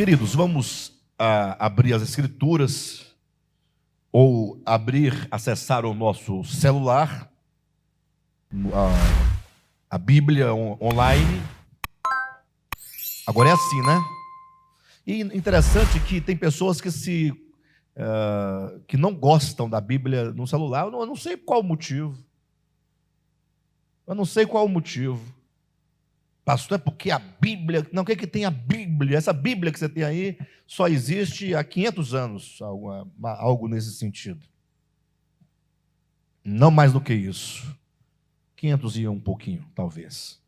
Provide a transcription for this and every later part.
Queridos, vamos abrir as Escrituras ou acessar o nosso celular, a Bíblia online. Agora é assim, né? E interessante que tem pessoas que não gostam da Bíblia no celular. Eu não sei qual o motivo. Pastor, é porque a Bíblia... Não, o que é que tem a Bíblia? Essa Bíblia que você tem aí só existe há 500 anos, algo nesse sentido. Não mais do que isso. 500 e um pouquinho, talvez.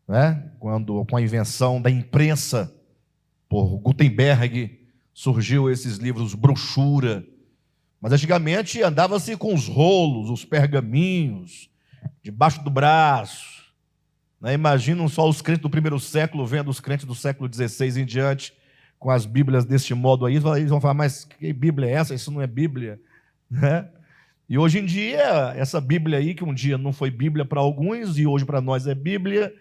Né? Quando, com a invenção da imprensa, por Gutenberg, surgiu esses livros brochura. Mas antigamente andava-se com os rolos, os pergaminhos, debaixo do braço. Imaginam só os crentes do primeiro século vendo os crentes do século XVI em diante com as Bíblias deste modo aí. Eles vão falar, mas que Bíblia é essa? Isso não é Bíblia. Né? E hoje em dia, essa Bíblia aí, que um dia não foi Bíblia para alguns e hoje para nós é Bíblia,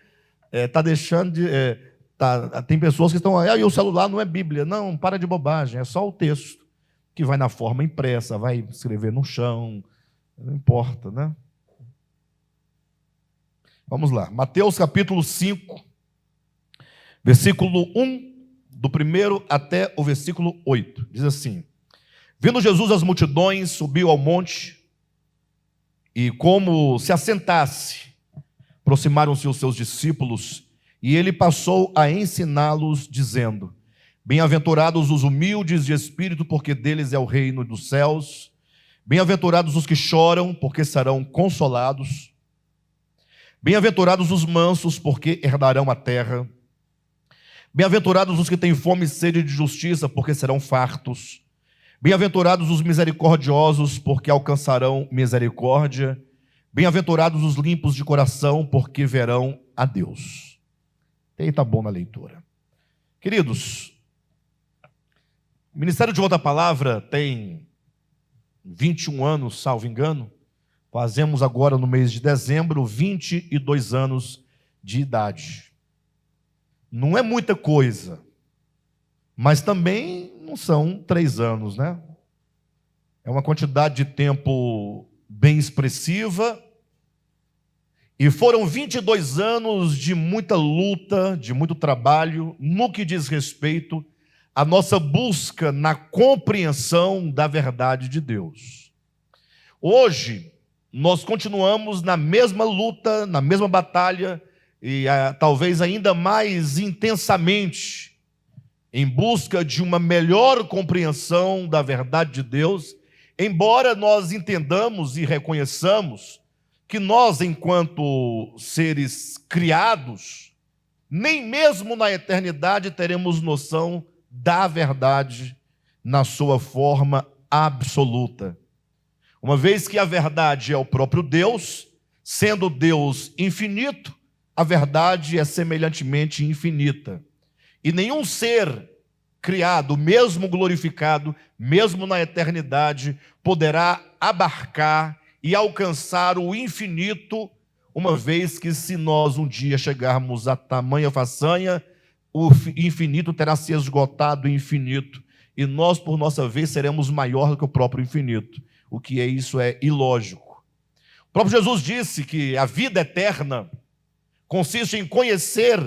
está deixando de... tem pessoas que estão... e o celular não é Bíblia. Não, para de bobagem, é só o texto que vai na forma impressa, vai escrever no chão, não importa, né? Vamos lá, Mateus capítulo 5, versículo 1, do 1 até o versículo 8. Diz assim: Vendo Jesus as multidões, subiu ao monte, e como se assentasse, aproximaram-se os seus discípulos, e ele passou a ensiná-los, dizendo: Bem-aventurados os humildes de espírito, porque deles é o reino dos céus. Bem-aventurados os que choram, porque serão consolados. Bem-aventurados os mansos, porque herdarão a terra. Bem-aventurados os que têm fome e sede de justiça, porque serão fartos. Bem-aventurados os misericordiosos, porque alcançarão misericórdia. Bem-aventurados os limpos de coração, porque verão a Deus. Está bom na leitura. Queridos, o Ministério de Volta à Palavra tem 21 anos, salvo engano. Fazemos agora, no mês de dezembro, 22 anos de idade. Não é muita coisa, mas também não são 3 anos, né? É uma quantidade de tempo bem expressiva. E foram 22 anos de muita luta, de muito trabalho, no que diz respeito à nossa busca na compreensão da verdade de Deus. Hoje, nós continuamos na mesma luta, na mesma batalha, e talvez ainda mais intensamente, em busca de uma melhor compreensão da verdade de Deus, embora nós entendamos e reconheçamos que nós, enquanto seres criados, nem mesmo na eternidade teremos noção da verdade na sua forma absoluta. Uma vez que a verdade é o próprio Deus, sendo Deus infinito, a verdade é semelhantemente infinita. E nenhum ser criado, mesmo glorificado, mesmo na eternidade, poderá abarcar e alcançar o infinito, uma vez que, se nós um dia chegarmos a tamanha façanha, o infinito terá se esgotado infinito, e nós, por nossa vez, seremos maior do que o próprio infinito. O que é isso é ilógico. O próprio Jesus disse que a vida eterna consiste em conhecer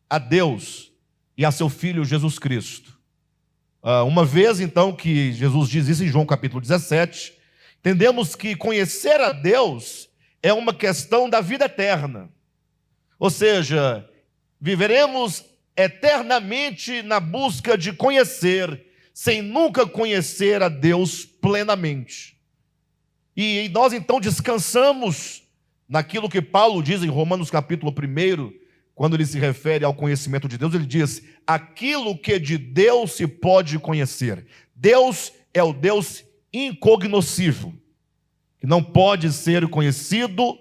a Deus e a seu Filho Jesus Cristo. Uma vez, então, que Jesus diz isso em João capítulo 17, entendemos que conhecer a Deus é uma questão da vida eterna. Ou seja, viveremos eternamente na busca de conhecer, sem nunca conhecer a Deus plenamente. E nós então descansamos naquilo que Paulo diz em Romanos capítulo 1, quando ele se refere ao conhecimento de Deus, ele diz: aquilo que de Deus se pode conhecer. Deus é o Deus incognoscível, que não pode ser conhecido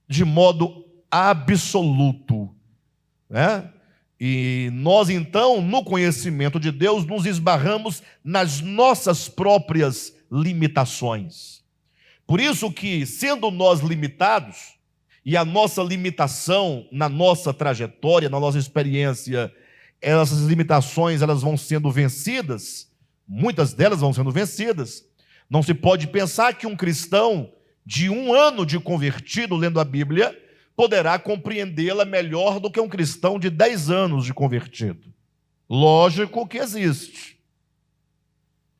de modo absoluto, né? E nós, então, no conhecimento de Deus, nos esbarramos nas nossas próprias limitações. Por isso que, sendo nós limitados, e a nossa limitação na nossa trajetória, na nossa experiência essas limitações elas vão sendo vencidas, muitas delas vão sendo vencidas. Não se pode pensar que um cristão de 1 ano de convertido, lendo a Bíblia, poderá compreendê-la melhor do que um cristão de 10 anos de convertido. Lógico que existe.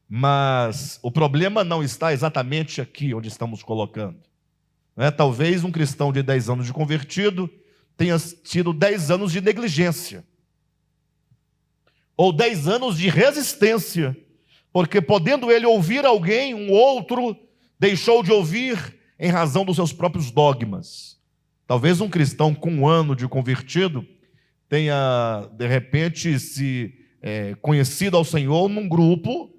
Mas o problema não está exatamente aqui onde estamos colocando. Talvez um cristão de 10 anos de convertido tenha tido 10 anos de negligência. Ou 10 anos de resistência. Porque podendo ele ouvir alguém, um outro deixou de ouvir em razão dos seus próprios dogmas. Talvez um cristão com 1 ano de convertido tenha, de repente, se conhecido ao Senhor num grupo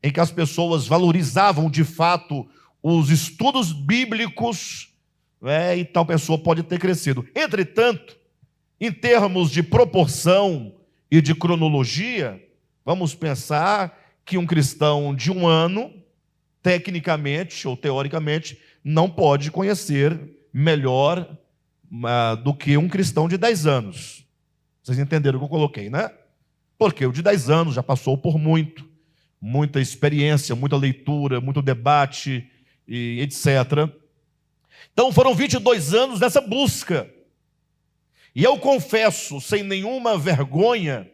em que as pessoas valorizavam de fato os estudos bíblicos, e tal pessoa pode ter crescido. Entretanto, em termos de proporção e de cronologia, vamos pensar que um cristão de 1 ano, tecnicamente ou teoricamente, não pode conhecer melhor do que um cristão de 10 anos. Vocês entenderam o que eu coloquei, né? Porque o de 10 anos já passou por muita experiência, muita leitura, muito debate, e etc. Então foram 22 anos nessa busca. E eu confesso, sem nenhuma vergonha,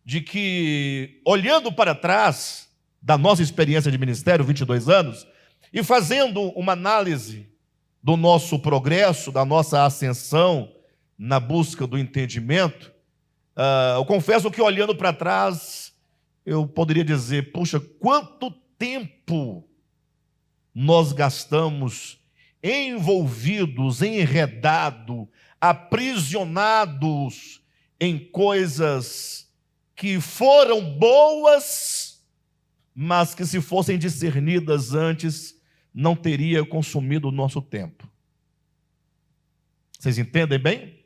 de que, olhando para trás da nossa experiência de ministério, 22 anos, e fazendo uma análise do nosso progresso, da nossa ascensão na busca do entendimento, eu confesso que, olhando para trás, eu poderia dizer, puxa, quanto tempo nós gastamos envolvidos, enredados, aprisionados em coisas que foram boas, mas que, se fossem discernidas antes, não teria consumido o nosso tempo. Vocês entendem bem?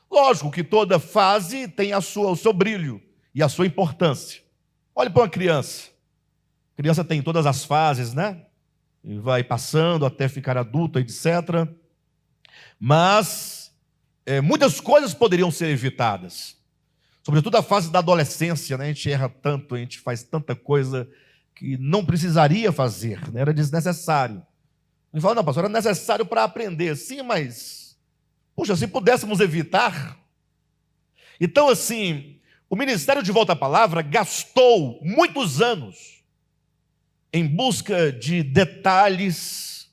Lógico que toda fase tem o seu brilho e a sua importância. Olhe para uma criança. A criança tem todas as fases, né? E vai passando até ficar adulta, etc. Mas muitas coisas poderiam ser evitadas. Sobretudo a fase da adolescência, né? A gente erra tanto, a gente faz tanta coisa que não precisaria fazer, né? Era desnecessário. Ele fala, não, pastor, era necessário para aprender. Sim, mas, puxa, se pudéssemos evitar. Então, assim, o Ministério de Volta à Palavra gastou muitos anos em busca de detalhes,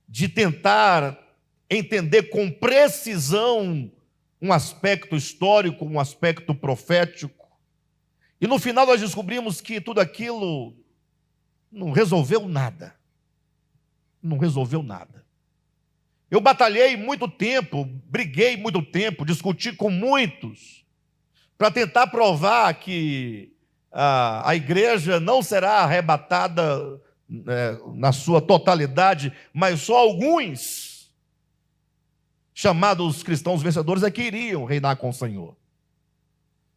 de tentar entender com precisão um aspecto histórico, um aspecto profético. E no final nós descobrimos que tudo aquilo não resolveu nada. Não resolveu nada. Eu batalhei muito tempo, briguei muito tempo, discuti com muitos, para tentar provar que a igreja não será arrebatada na sua totalidade, mas só alguns, chamados cristãos vencedores, é que iriam reinar com o Senhor.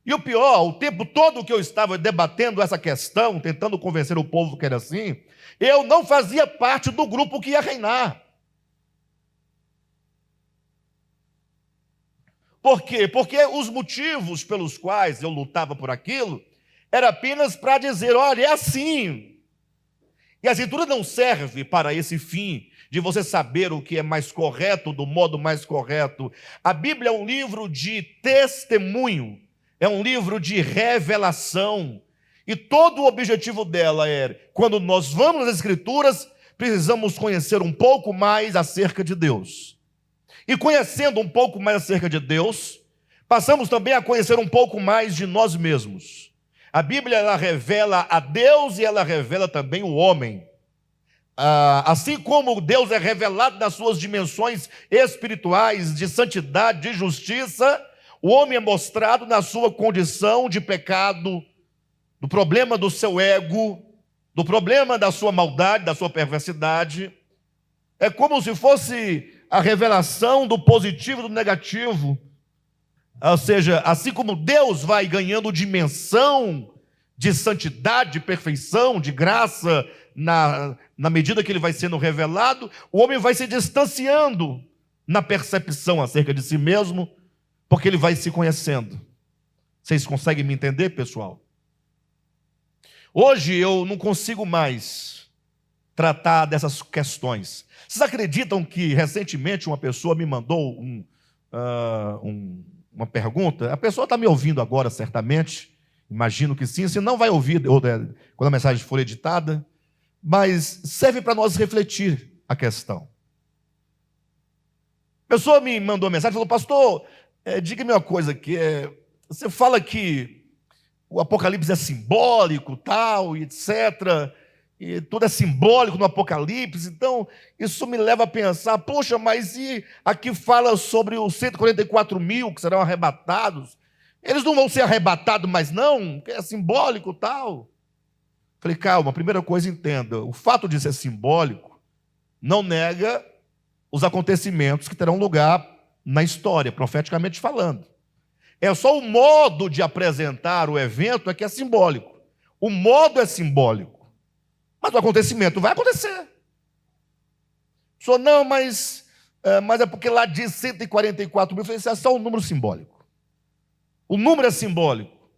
E o pior, o tempo todo que eu estava debatendo essa questão, tentando convencer o povo que era assim, eu não fazia parte do grupo que ia reinar. Por quê? Porque os motivos pelos quais eu lutava por aquilo era apenas para dizer, olha, é assim. E a Escritura não serve para esse fim de você saber o que é mais correto, do modo mais correto. A Bíblia é um livro de testemunho, é um livro de revelação. E todo o objetivo dela é, quando nós vamos às Escrituras, precisamos conhecer um pouco mais acerca de Deus. E conhecendo um pouco mais acerca de Deus, passamos também a conhecer um pouco mais de nós mesmos. A Bíblia, ela revela a Deus e ela revela também o homem. Assim como Deus é revelado nas suas dimensões espirituais, de santidade, de justiça, o homem é mostrado na sua condição de pecado, do problema do seu ego, do problema da sua maldade, da sua perversidade. É como se fosse a revelação do positivo e do negativo. Ou seja, assim como Deus vai ganhando dimensão de santidade, de perfeição, de graça, na medida que ele vai sendo revelado, o homem vai se distanciando na percepção acerca de si mesmo, porque ele vai se conhecendo. Vocês conseguem me entender, pessoal? Hoje eu não consigo mais tratar dessas questões. Vocês acreditam que recentemente uma pessoa me mandou uma pergunta? A pessoa está me ouvindo agora, certamente. Imagino que sim. Se não, vai ouvir quando a mensagem for editada. Mas serve para nós refletir a questão. A pessoa me mandou uma mensagem e falou: pastor, diga-me uma coisa aqui. Você fala que o Apocalipse é simbólico, tal, e etc., e tudo é simbólico no Apocalipse, então isso me leva a pensar, poxa, mas e aqui fala sobre os 144 mil que serão arrebatados? Eles não vão ser arrebatados mais não? Que é simbólico, tal. Falei, calma, a primeira coisa, entenda, o fato de ser simbólico não nega os acontecimentos que terão lugar na história, profeticamente falando. É só o modo de apresentar o evento é que é simbólico. O modo é simbólico. Mas o acontecimento vai acontecer. Só não, mas é porque lá diz 144 mil. Eu falei, isso é só um número simbólico. O número é simbólico.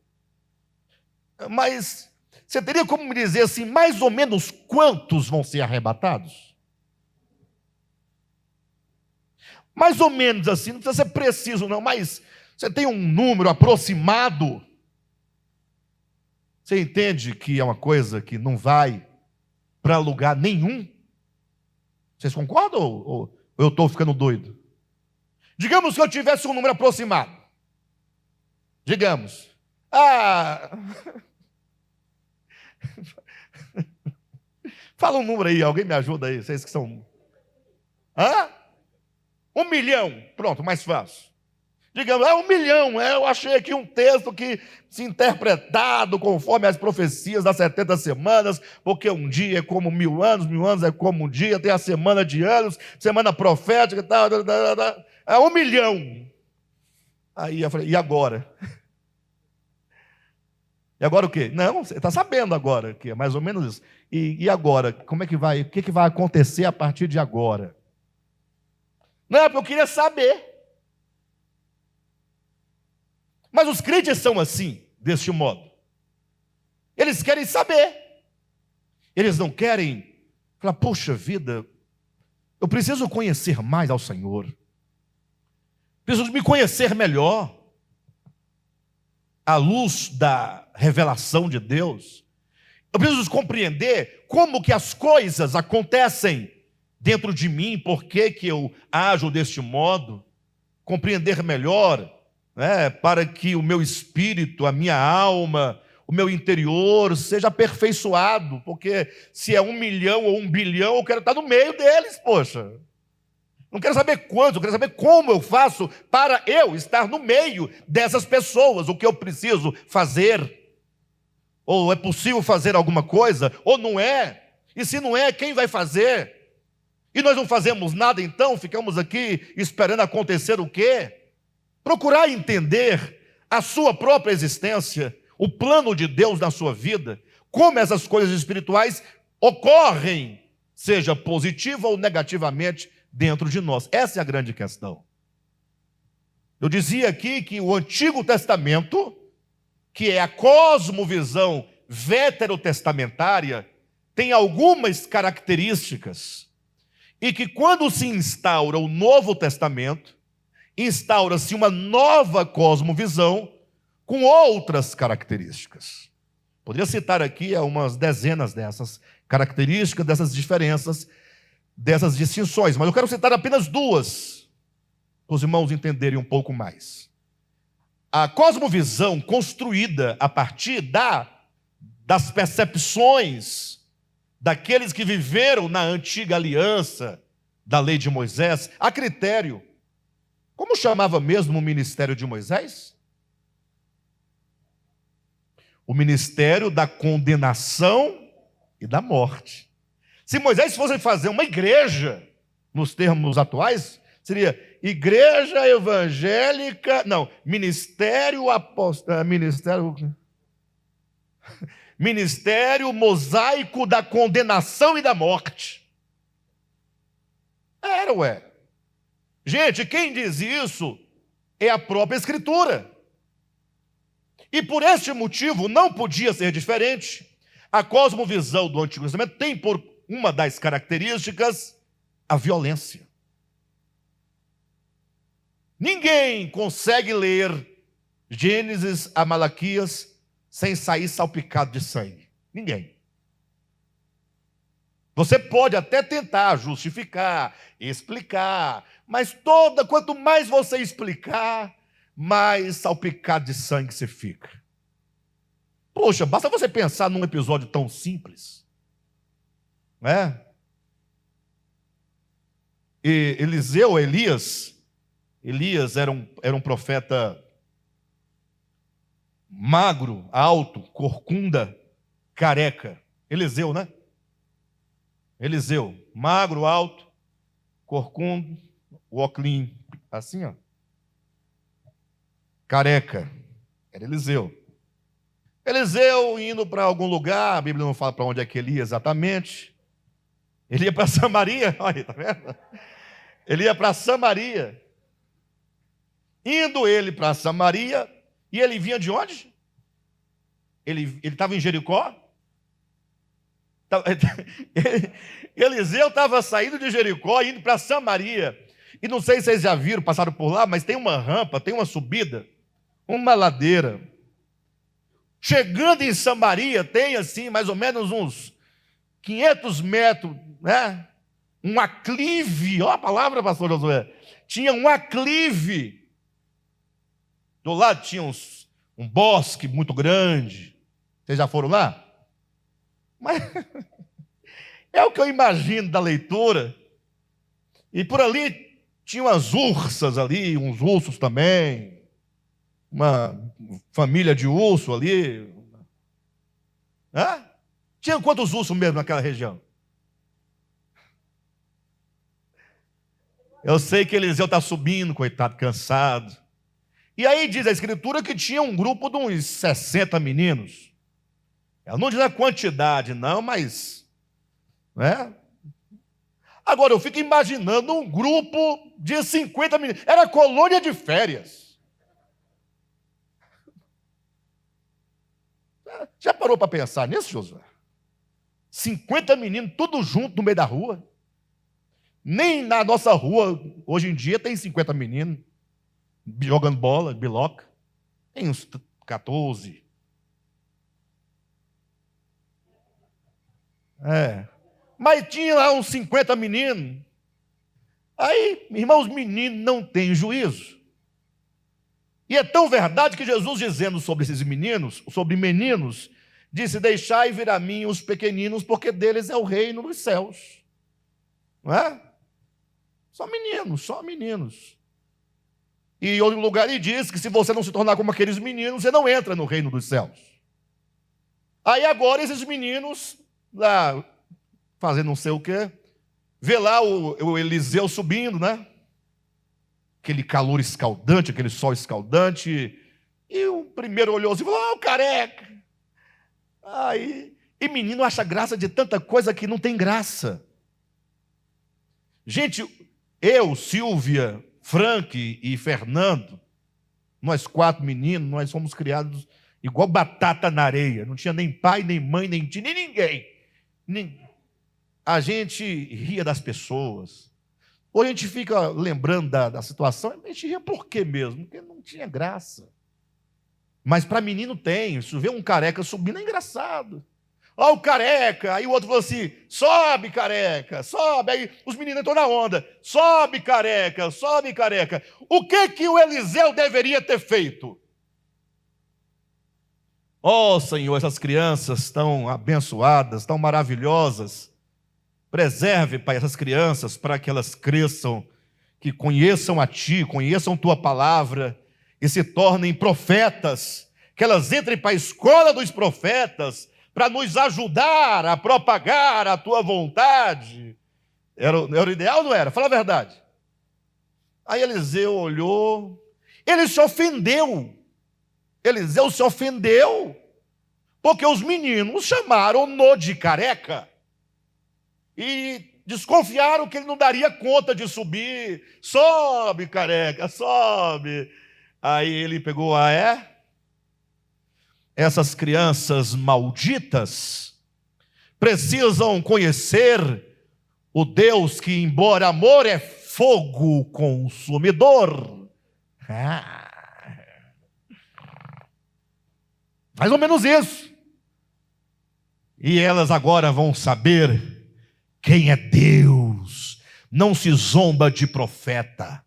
Mas você teria como me dizer assim, mais ou menos quantos vão ser arrebatados? Mais ou menos assim, não precisa ser preciso não, mas você tem um número aproximado? Você entende que é uma coisa que não vai para lugar nenhum? Vocês concordam ou eu estou ficando doido? Digamos que eu tivesse um número aproximado. Digamos. Fala um número aí, alguém me ajuda aí, vocês que são... 1 milhão, pronto, mais fácil. Digamos, 1 milhão, eu achei aqui um texto que, se interpretado conforme as profecias das 70 semanas, porque um dia é como 1000 anos, 1000 anos é como um dia, tem a semana de anos, semana profética e tal, 1 milhão. Aí eu falei, e agora? E agora o quê? Não, você está sabendo agora, que é mais ou menos isso. E agora? Como é que vai? O que vai acontecer a partir de agora? Não, porque eu queria saber. Mas os crentes são assim, deste modo. Eles querem saber. Eles não querem falar, poxa vida, eu preciso conhecer mais ao Senhor. Preciso me conhecer melhor. À luz da revelação de Deus. Eu preciso compreender como que as coisas acontecem dentro de mim, por que eu ajo deste modo. Compreender melhor, para que o meu espírito, a minha alma, o meu interior seja aperfeiçoado, porque se é 1 milhão ou 1 bilhão, eu quero estar no meio deles, poxa. Não quero saber quantos, eu quero saber como eu faço para eu estar no meio dessas pessoas, o que eu preciso fazer. Ou é possível fazer alguma coisa, ou não é. E se não é, quem vai fazer? E nós não fazemos nada então, ficamos aqui esperando acontecer o quê? Procurar entender a sua própria existência, o plano de Deus na sua vida, como essas coisas espirituais ocorrem, seja positiva ou negativamente, dentro de nós. Essa é a grande questão. Eu dizia aqui que o Antigo Testamento, que é a cosmovisão veterotestamentária, tem algumas características, e que quando se instaura o Novo Testamento, instaura-se uma nova cosmovisão com outras características. Poderia citar aqui umas dezenas dessas características, dessas diferenças, dessas distinções, mas eu quero citar apenas duas, para os irmãos entenderem um pouco mais. A cosmovisão construída a partir das percepções daqueles que viveram na antiga aliança da lei de Moisés, a critério. Como chamava mesmo o ministério de Moisés? O ministério da condenação e da morte. Se Moisés fosse fazer uma igreja, nos termos atuais, seria igreja evangélica, não, ministério mosaico da condenação e da morte. Era, Gente, quem diz isso é a própria Escritura. E por este motivo não podia ser diferente. A cosmovisão do Antigo Testamento tem por uma das características a violência. Ninguém consegue ler Gênesis a Malaquias sem sair salpicado de sangue. Ninguém. Você pode até tentar justificar, explicar, mas quanto mais você explicar, mais salpicado de sangue você fica. Poxa, basta você pensar num episódio tão simples, né? E Elias era um profeta magro, alto, corcunda, careca. Eliseu, né? Eliseu, magro, alto, corcundo, óculos, assim, ó. Careca. Era Eliseu. Eliseu indo para algum lugar, a Bíblia não fala para onde é que ele ia exatamente. Ele ia para Samaria, olha, tá vendo? Ele ia para Samaria. Indo ele para Samaria, e ele vinha de onde? Ele estava em Jericó? Eliseu estava saindo de Jericó, indo para Samaria. E não sei se vocês já viram, passaram por lá, mas tem uma rampa, tem uma subida, uma ladeira. Chegando em Samaria, tem assim, mais ou menos uns 500 metros, né? Um aclive, olha a palavra, pastor Josué. Tinha um aclive. Do lado tinha um bosque muito grande. Vocês já foram lá? Mas é o que eu imagino da leitura. E por ali tinha umas ursas ali, uns ursos também. Uma família de urso ali. Hã? Tinha quantos ursos mesmo naquela região? Eu sei que Eliseu está subindo, coitado, cansado. E aí diz a Escritura que tinha um grupo de uns 60 meninos. Ela não diz a quantidade, não, mas... né? Agora, eu fico imaginando um grupo de 50 meninos. Era colônia de férias. Já parou para pensar nisso, Josué? 50 meninos, tudo junto no meio da rua. Nem na nossa rua, hoje em dia, tem 50 meninos jogando bola, biloca. Tem uns 14. Mas tinha lá uns 50 meninos. Aí, irmãos, meninos não têm juízo. E é tão verdade que Jesus, dizendo sobre esses meninos, sobre meninos, disse: deixai vir a mim os pequeninos, porque deles é o reino dos céus. Não é? Só meninos, só meninos. E em outro lugar ele diz que se você não se tornar como aqueles meninos, você não entra no reino dos céus. Aí agora esses meninos, lá, fazendo não sei o quê, vê lá o Eliseu subindo, né? Aquele calor escaldante, aquele sol escaldante. E o primeiro olhou assim e falou: o careca. E menino acha graça de tanta coisa que não tem graça. Gente, eu, Silvia, Frank e Fernando, nós 4 meninos, nós fomos criados igual batata na areia. Não tinha nem pai, nem mãe, nem tio, nem ninguém. A gente ria das pessoas. Ou a gente fica lembrando da situação, a gente ria por quê mesmo? Porque não tinha graça. Mas para menino tem. Se vê um careca subindo, é engraçado. Ó, o careca. Aí o outro falou assim: sobe, careca, sobe. Aí os meninos entrou na onda: sobe, careca, sobe, careca. O que o Eliseu deveria ter feito? Ó, Senhor, essas crianças tão abençoadas, tão maravilhosas. Preserve, Pai, essas crianças para que elas cresçam, que conheçam a Ti, conheçam Tua palavra e se tornem profetas, que elas entrem para a escola dos profetas para nos ajudar a propagar a Tua vontade. Era o ideal ou não era? Fala a verdade. Aí Eliseu olhou, ele se ofendeu. Eliseu se ofendeu, porque os meninos chamaram-no de careca. E desconfiaram que ele não daria conta de subir. Sobe, careca, sobe. Aí ele pegou, essas crianças malditas precisam conhecer o Deus que, embora amor, é fogo consumidor. Mais ou menos isso. E elas agora vão saber quem é Deus. Não se zomba de profeta.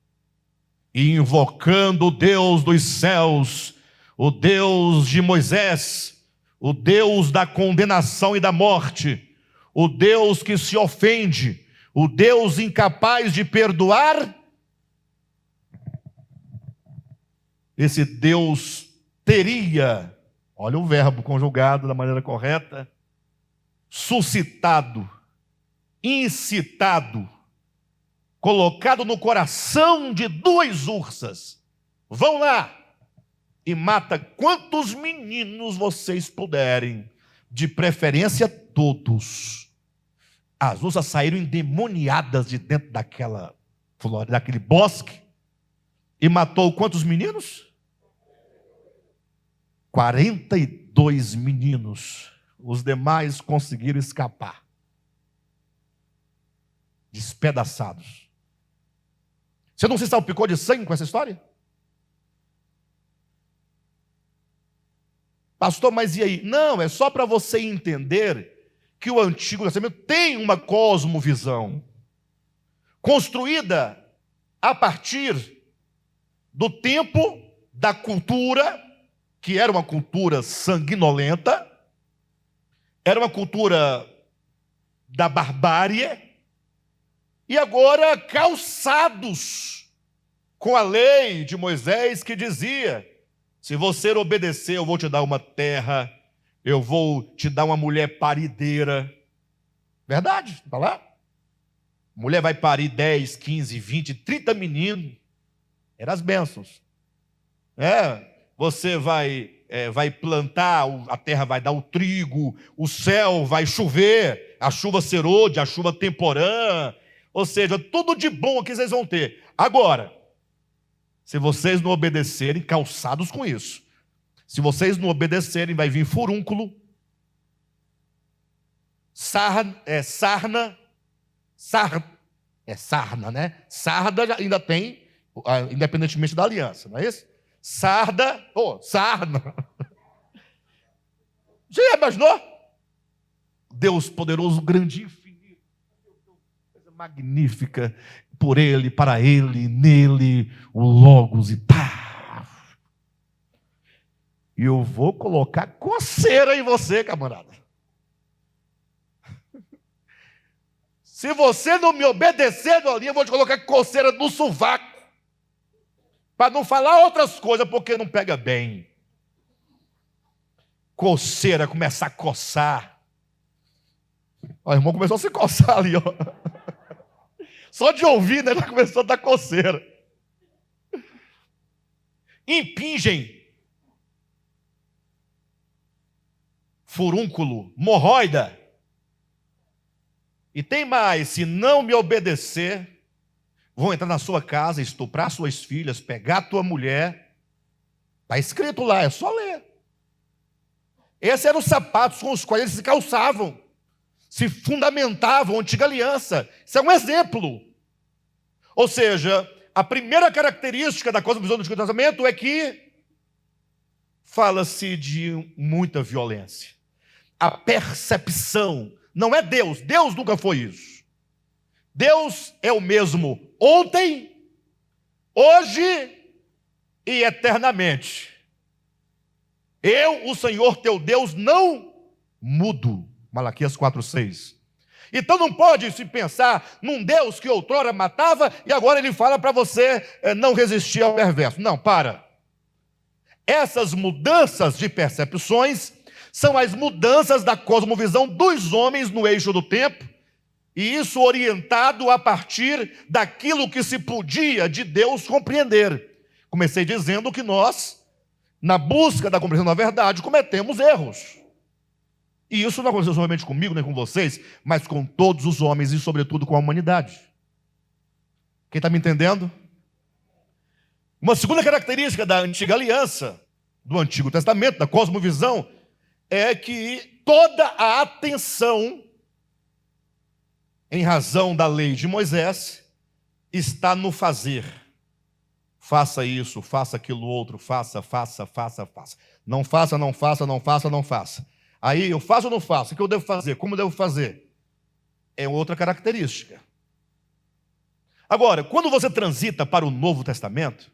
E invocando o Deus dos céus, o Deus de Moisés, o Deus da condenação e da morte, o Deus que se ofende, o Deus incapaz de perdoar, esse Deus teria, olha o verbo conjugado da maneira correta, suscitado, incitado, colocado no coração de duas ursas. Vão lá e mata quantos meninos vocês puderem, de preferência todos. As ursas saíram endemoniadas de dentro daquela floresta, daquele bosque, e matou quantos meninos? 42 meninos. Os demais conseguiram escapar, despedaçados. Você não se salpicou de sangue com essa história? Pastor, mas e aí? Não, é só para você entender que o Antigo Testamento tem uma cosmovisão construída a partir do tempo da cultura, que era uma cultura sanguinolenta, era uma cultura da barbárie, e agora calçados com a lei de Moisés que dizia: se você obedecer, eu vou te dar uma terra, eu vou te dar uma mulher parideira. Verdade, está lá. Mulher vai parir 10, 15, 20, 30 meninos. Eram as bênçãos. Você vai plantar, a terra vai dar o trigo, o céu vai chover, a chuva serôdia, a chuva temporã, ou seja, tudo de bom aqui vocês vão ter. Agora, se vocês não obedecerem, calçados com isso, se vocês não obedecerem, vai vir furúnculo, sarna, né? Sarda ainda tem, independentemente da aliança, não é isso? Sarna. Você já imaginou? Deus poderoso, grande, infinito, coisa magnífica, por Ele, para Ele, nele, o Logos e pá. E eu vou colocar coceira em você, camarada. Se você não me obedecer, eu vou te colocar coceira no sovaco. Para não falar outras coisas, porque não pega bem. Coceira, começar a coçar. O irmão começou a se coçar ali, ó. Só de ouvir, né? Já começou a dar coceira. Impingem. Furúnculo, hemorroida. E tem mais, se não me obedecer, vão entrar na sua casa, estuprar suas filhas, pegar a tua mulher. Está escrito lá, é só ler. Esses eram os sapatos com os quais eles se calçavam, se fundamentavam a antiga aliança. Isso é um exemplo. Ou seja, a primeira característica da cosmovisão do Antigo Testamento é que fala-se de muita violência. A percepção não é Deus. Deus nunca foi isso. Deus é o mesmo ontem, hoje e eternamente. Eu, o Senhor teu Deus, não mudo. Malaquias 4:6. Então não pode se pensar num Deus que outrora matava e agora ele fala para você não resistir ao perverso. Não, para. Essas mudanças de percepções são as mudanças da cosmovisão dos homens no eixo do tempo, e isso orientado a partir daquilo que se podia de Deus compreender. Comecei dizendo que nós, na busca da compreensão da verdade, cometemos erros. E isso não aconteceu somente comigo, nem com vocês, mas com todos os homens e, sobretudo, com a humanidade. Quem está me entendendo? Uma segunda característica da antiga aliança, do Antigo Testamento, da cosmovisão, é que toda a atenção, em razão da lei de Moisés, está no fazer. Faça isso, faça aquilo outro, faça. Não faça, não faça, não faça, não faça. Aí eu faço ou não faço? O que eu devo fazer? Como eu devo fazer? É outra característica. Agora, quando você transita para o Novo Testamento,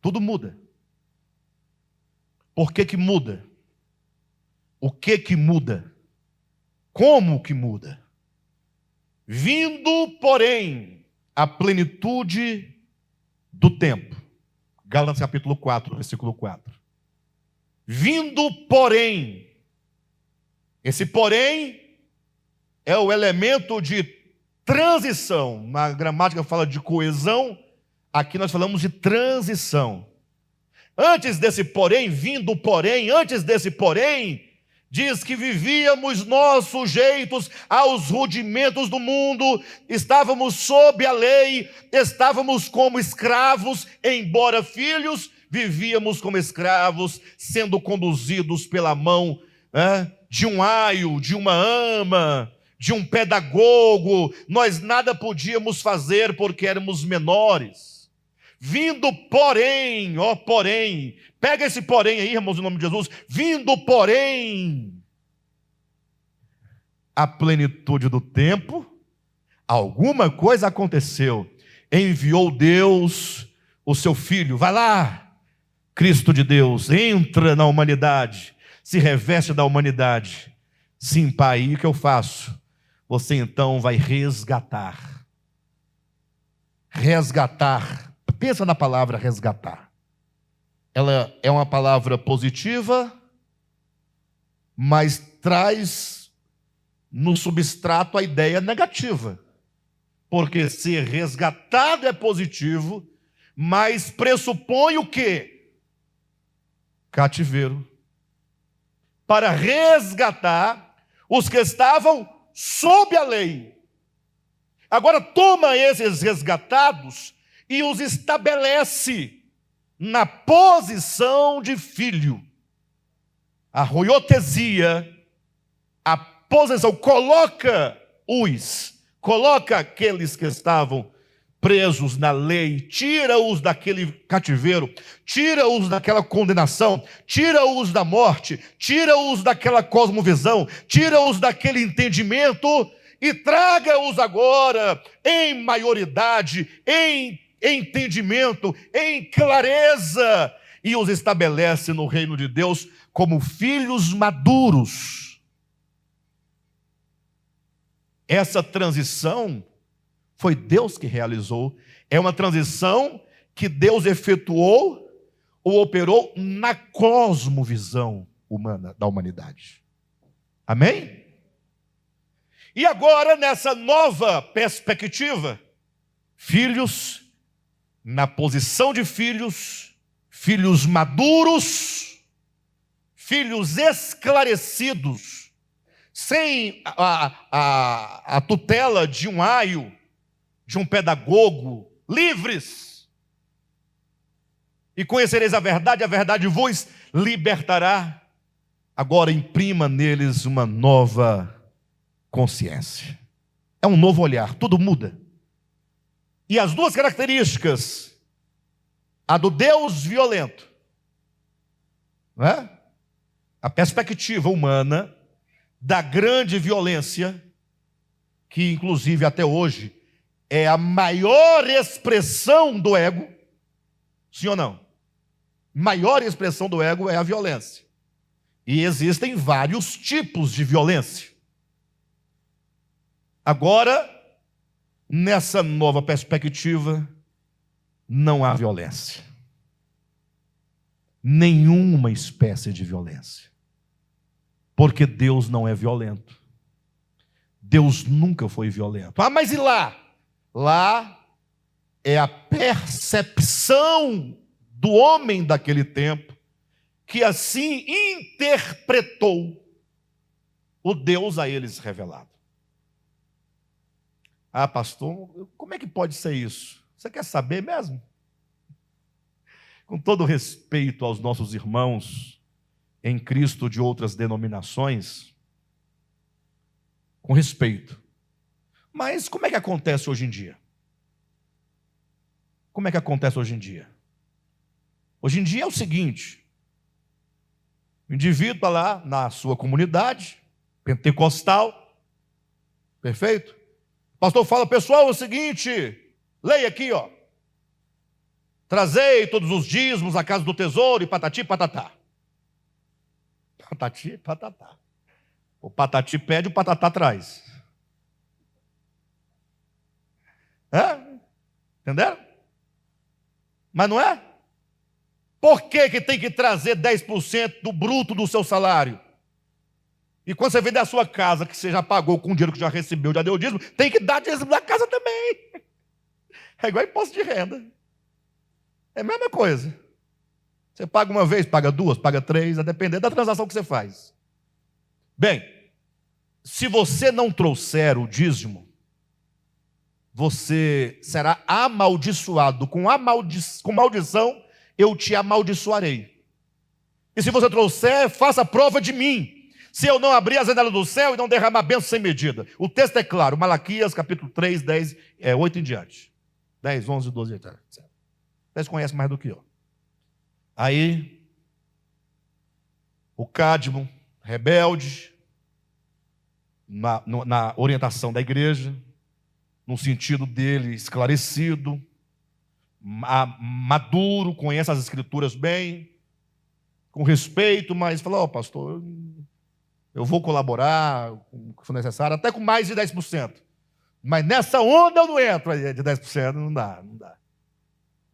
tudo muda. Por que muda? O que muda? Como que muda? Vindo, porém, a plenitude do tempo. Gálatas capítulo 4, versículo 4. Vindo, porém. Esse porém é o elemento de transição. Na gramática fala de coesão, aqui nós falamos de transição. Antes desse porém, vindo porém, antes desse porém, diz que vivíamos nós sujeitos aos rudimentos do mundo, estávamos sob a lei, estávamos como escravos, embora filhos, vivíamos como escravos, sendo conduzidos pela mão de um aio, de uma ama, de um pedagogo. Nós nada podíamos fazer porque éramos menores. Vindo porém, porém, pega esse porém aí, irmãos, em nome de Jesus. Vindo porém a plenitude do tempo, alguma coisa aconteceu. Enviou Deus o seu Filho. Vai lá, Cristo de Deus, entra na humanidade, se reveste da humanidade. Sim, Pai, e o que eu faço? Você então vai resgatar. Resgatar. Pensa na palavra resgatar. Ela é uma palavra positiva, mas traz no substrato a ideia negativa. Porque ser resgatado é positivo, mas pressupõe o quê? Cativeiro. Para resgatar os que estavam sob a lei. Agora toma esses resgatados e os estabelece na posição de filho. A roiotesia, a posição, coloca aqueles que estavam presos na lei, tira-os daquele cativeiro, tira-os daquela condenação, tira-os da morte, tira-os daquela cosmovisão, tira-os daquele entendimento e traga-os agora em maioridade, em entendimento, em clareza, e os estabelece no reino de Deus como filhos maduros. Essa transição foi Deus que realizou. É uma transição que Deus efetuou ou operou na cosmovisão humana da humanidade. Amém? E agora, nessa nova perspectiva, filhos na posição de filhos, filhos maduros, filhos esclarecidos, sem a tutela de um aio, de um pedagogo, livres. E conhecereis a verdade vos libertará. Agora imprima neles uma nova consciência. É um novo olhar, tudo muda. E as duas características, a do Deus violento, a perspectiva humana da grande violência, que inclusive até hoje é a maior expressão do ego, sim ou não? Maior expressão do ego é a violência. E existem vários tipos de violência. Agora, nessa nova perspectiva, não há violência. Nenhuma espécie de violência. Porque Deus não é violento. Deus nunca foi violento. Ah, mas e lá? Lá é a percepção do homem daquele tempo que assim interpretou o Deus a eles revelado. Ah, pastor, como é que pode ser isso? Você quer saber mesmo? Com todo respeito aos nossos irmãos em Cristo de outras denominações, com respeito. Mas como é que acontece hoje em dia? Como é que acontece hoje em dia? Hoje em dia é o seguinte: o indivíduo está lá na sua comunidade pentecostal, perfeito? O pastor fala, pessoal, é o seguinte, leia aqui, ó. Trazei todos os dízimos à casa do tesouro e patati patatá. Patati patatá. O patati pede, o patatá traz. Entenderam? Mas não é? Por que tem que trazer 10% do bruto do seu salário? E quando você vem da sua casa, que você já pagou com o dinheiro que já recebeu, já deu o dízimo, tem que dar dízimo da casa também. É igual imposto de renda. É a mesma coisa. Você paga uma vez, paga duas, paga três, a depender da transação que você faz. Bem, se você não trouxer o dízimo, você será amaldiçoado. Com maldição, eu te amaldiçoarei. E se você trouxer, faça prova de mim. Se eu não abrir as janelas do céu e não derramar bênção sem medida. O texto é claro, Malaquias, capítulo 3, 10, 8 em diante. 10, 11, 12, etc. Vocês conhecem mais do que eu. Aí, o Cádimo, rebelde, na orientação da igreja, no sentido dele esclarecido, maduro, conhece as escrituras bem, com respeito, mas falou, pastor, eu vou colaborar com o que for necessário, até com mais de 10%. Mas nessa onda eu não entro de 10%, não dá.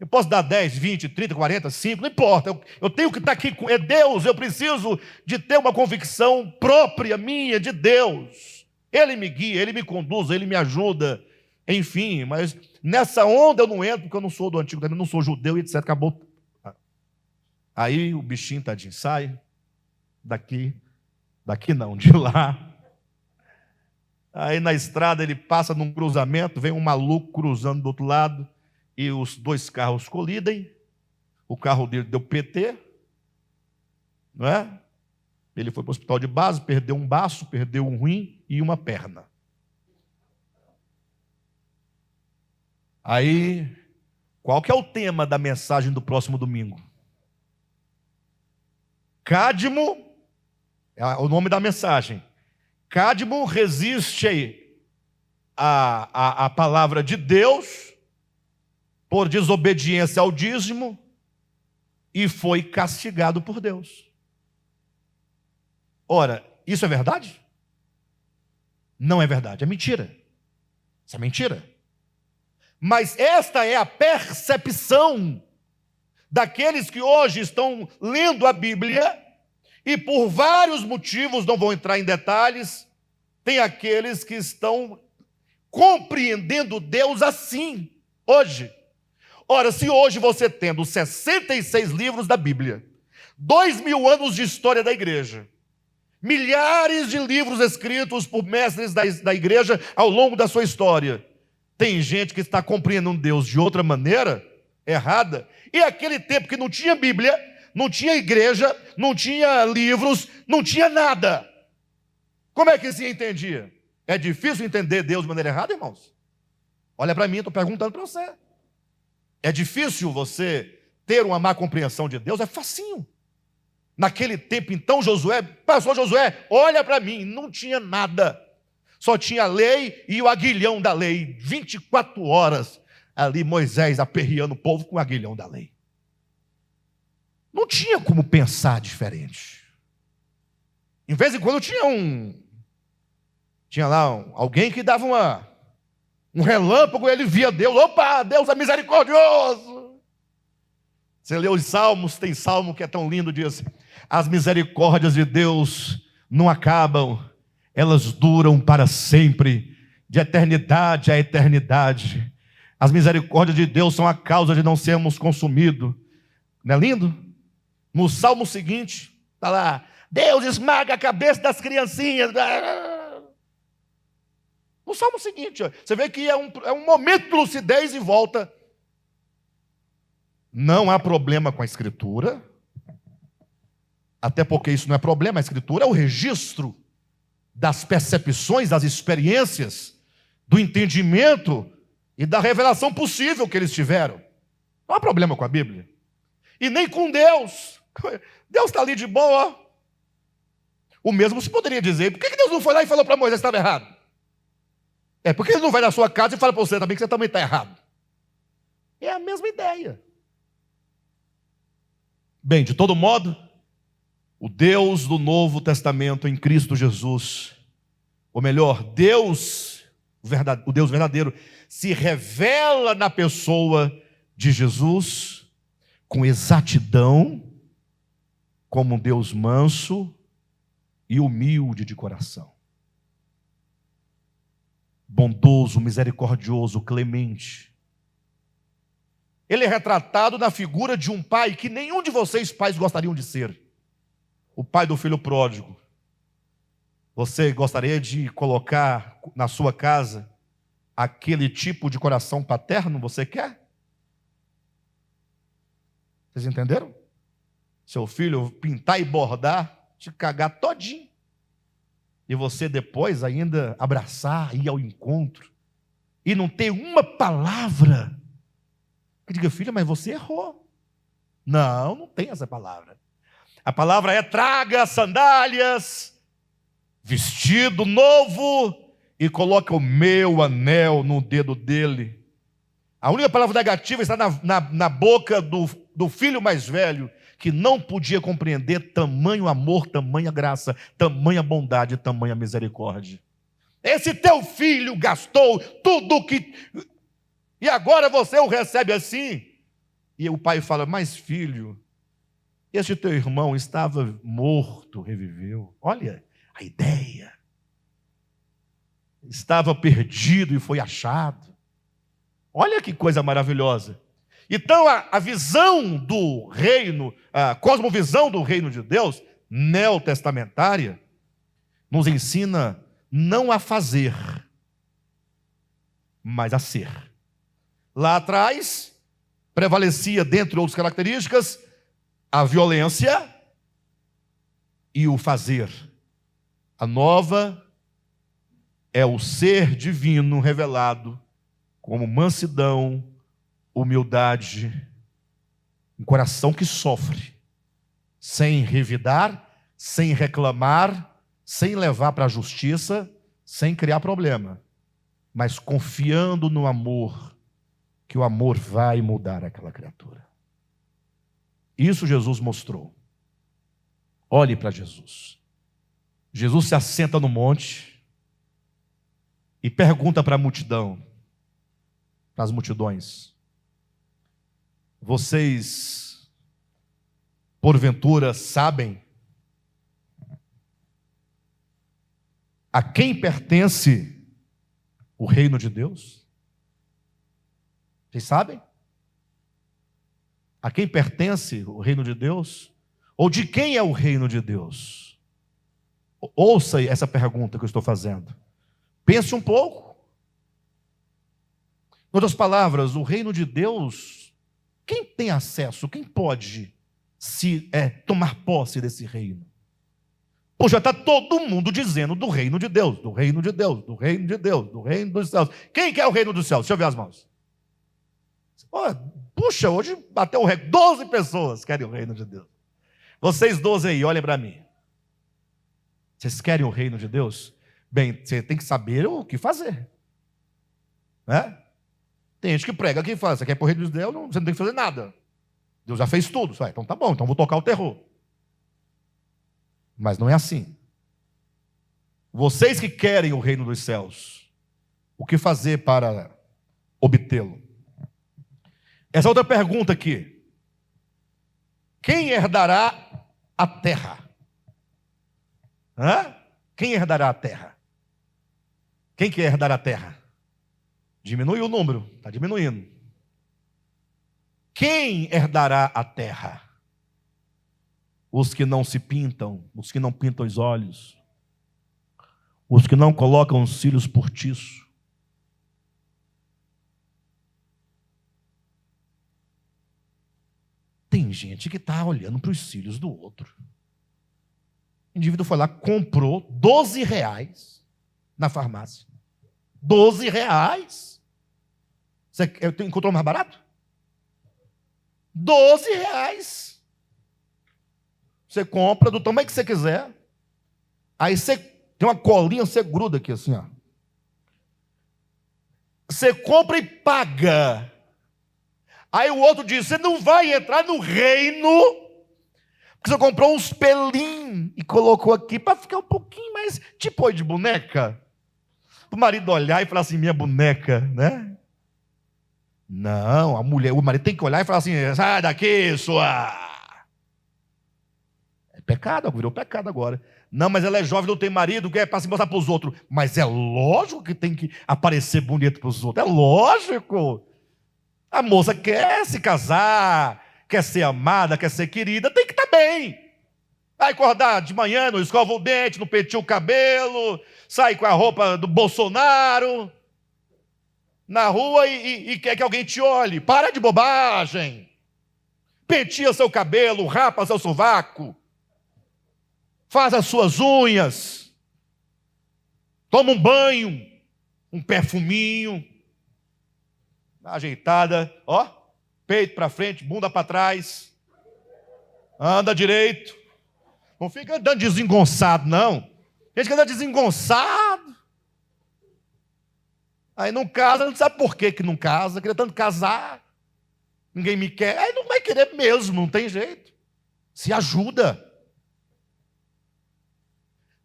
Eu posso dar 10, 20, 30, 40, 5, não importa. Eu tenho que estar aqui, é Deus, eu preciso de ter uma convicção própria minha de Deus. Ele me guia, Ele me conduz, Ele me ajuda, enfim, mas nessa onda eu não entro, porque eu não sou do Antigo Testamento, não sou judeu, etc, acabou. Aí o bichinho, tadinho, sai daqui não, de lá. Aí na estrada ele passa num cruzamento, vem um maluco cruzando do outro lado, e os dois carros colidem, o carro dele deu PT, não é? Ele foi para o hospital de base, perdeu um baço, perdeu um rim e uma perna. Aí, qual que é o tema da mensagem do próximo domingo? Cádimo, é o nome da mensagem. Cádimo resiste à palavra de Deus por desobediência ao dízimo e foi castigado por Deus. Ora, isso é verdade? Não é verdade, é mentira. Isso é mentira. Mas esta é a percepção daqueles que hoje estão lendo a Bíblia e por vários motivos, não vou entrar em detalhes, tem aqueles que estão compreendendo Deus assim, hoje. Ora, se hoje você tendo 66 livros da Bíblia, 2000 anos de história da igreja, milhares de livros escritos por mestres da igreja ao longo da sua história, tem gente que está compreendendo Deus de outra maneira, errada, e aquele tempo que não tinha Bíblia, não tinha igreja, não tinha livros, não tinha nada. Como é que se entendia? É difícil entender Deus de maneira errada, irmãos? Olha para mim, estou perguntando para você. É difícil você ter uma má compreensão de Deus? É facinho. Naquele tempo, então, pastor Josué, olha para mim, não tinha nada. Só tinha a lei e o aguilhão da lei. 24 horas ali Moisés aperreando o povo com o aguilhão da lei. Não tinha como pensar diferente. Em vez em quando tinha lá alguém que dava um relâmpago, ele via Deus. Opa, Deus é misericordioso. Você lê os salmos, tem salmo que é tão lindo, diz: as misericórdias de Deus não acabam, elas duram para sempre, de eternidade a eternidade. As misericórdias de Deus são a causa de não sermos consumidos. Não é lindo? No salmo seguinte, está lá: Deus esmaga a cabeça das criancinhas. No salmo seguinte, você vê que é um momento de lucidez e volta. Não há problema com a Escritura, até porque isso não é problema, a Escritura é o registro das percepções, das experiências, do entendimento e da revelação possível que eles tiveram. Não há problema com a Bíblia. E nem com Deus. Deus está ali de boa. O mesmo se poderia dizer. Por que Deus não foi lá e falou para Moisés que estava errado? Por que ele não vai na sua casa e fala para você também que você também está errado? É a mesma ideia. Bem, de todo modo, o Deus do Novo Testamento em Cristo Jesus, ou melhor, o Deus verdadeiro, se revela na pessoa de Jesus com exatidão, como um Deus manso e humilde de coração. Bondoso, misericordioso, clemente. Ele é retratado na figura de um pai que nenhum de vocês pais gostariam de ser. O pai do filho pródigo. Você gostaria de colocar na sua casa aquele tipo de coração paterno? Você quer? Vocês entenderam? Seu filho pintar e bordar, te cagar todinho. E você depois ainda abraçar, ir ao encontro. E não ter uma palavra que diga, filha, mas você errou. Não, não tem essa palavra. A palavra é traga sandálias, vestido novo e coloca o meu anel no dedo dele. A única palavra negativa está na boca do filho mais velho, que não podia compreender tamanho amor, tamanha graça, tamanha bondade, tamanha misericórdia. Esse teu filho gastou tudo que... E agora você o recebe assim? E o pai fala, mas filho, este teu irmão estava morto, reviveu. Olha a ideia. Estava perdido e foi achado. Olha que coisa maravilhosa. Então a visão do reino, a cosmovisão do reino de Deus, neotestamentária, nos ensina não a fazer, mas a ser. Lá atrás, prevalecia, dentre outras características, a violência e o fazer. A nova é o ser divino revelado como mansidão, humildade, um coração que sofre, sem revidar, sem reclamar, sem levar para a justiça, sem criar problema, mas confiando no amor, que o amor vai mudar aquela criatura. Isso Jesus mostrou. Olhe para Jesus. Jesus se assenta no monte e pergunta para a multidão, para as multidões, vocês, porventura, sabem a quem pertence o reino de Deus? Vocês sabem? A quem pertence o reino de Deus? Ou de quem é o reino de Deus? Ouça essa pergunta que eu estou fazendo. Pense um pouco. Em outras palavras, o reino de Deus, quem tem acesso, quem pode tomar posse desse reino? Pô, já está todo mundo dizendo do reino de Deus, do reino de Deus, do reino de Deus, do reino dos céus. Quem quer o reino dos céus? Deixa eu ver as mãos. Puxa, hoje bateu o recorde. 12 pessoas querem o reino de Deus. Vocês 12 aí, olhem para mim. Vocês querem o reino de Deus? Bem, você tem que saber o que fazer. Né? Tem gente que prega que fala, você quer ir para o reino de Deus, você não tem que fazer nada. Deus já fez tudo. Então tá bom, então vou tocar o terror. Mas não é assim. Vocês que querem o reino dos céus, o que fazer para obtê-lo? Essa outra pergunta aqui. Quem herdará a terra? Quem herdará a terra? Quem quer herdar a terra? Diminui o número, está diminuindo. Quem herdará a terra? Os que não se pintam, os que não pintam os olhos, os que não colocam os cílios postiços. tem gente que está olhando para os cílios do outro. O indivíduo foi lá, comprou R$ 12 na farmácia. R$ 12. Você encontrou mais barato? R$ 12. Você compra do tamanho que você quiser. Aí você tem uma colinha, você gruda aqui assim, ó. Você compra e paga. Aí o outro diz, você não vai entrar no reino, porque você comprou uns pelinhos e colocou aqui para ficar um pouquinho mais, tipo de boneca. Para o marido olhar e falar assim, minha boneca, né? Não, o marido tem que olhar e falar assim, sai daqui, sua... É pecado, virou pecado agora. Não, mas ela é jovem, não tem marido, quer para se mostrar para os outros. Mas é lógico que tem que aparecer bonito para os outros. É lógico. A moça quer se casar, quer ser amada, quer ser querida, tem que estar bem. Vai acordar de manhã, não escova o dente, não penteia o cabelo, sai com a roupa do Bolsonaro na rua e quer que alguém te olhe. Para de bobagem. Penteia seu cabelo, rapa seu sovaco. Faz as suas unhas, toma um banho, um perfuminho, ajeitada, ó, peito para frente, bunda para trás, anda direito, não fica andando desengonçado, não. Gente que anda desengonçado, aí não casa, não sabe por que não casa, queria tanto casar, ninguém me quer, aí não vai querer mesmo, não tem jeito, se ajuda.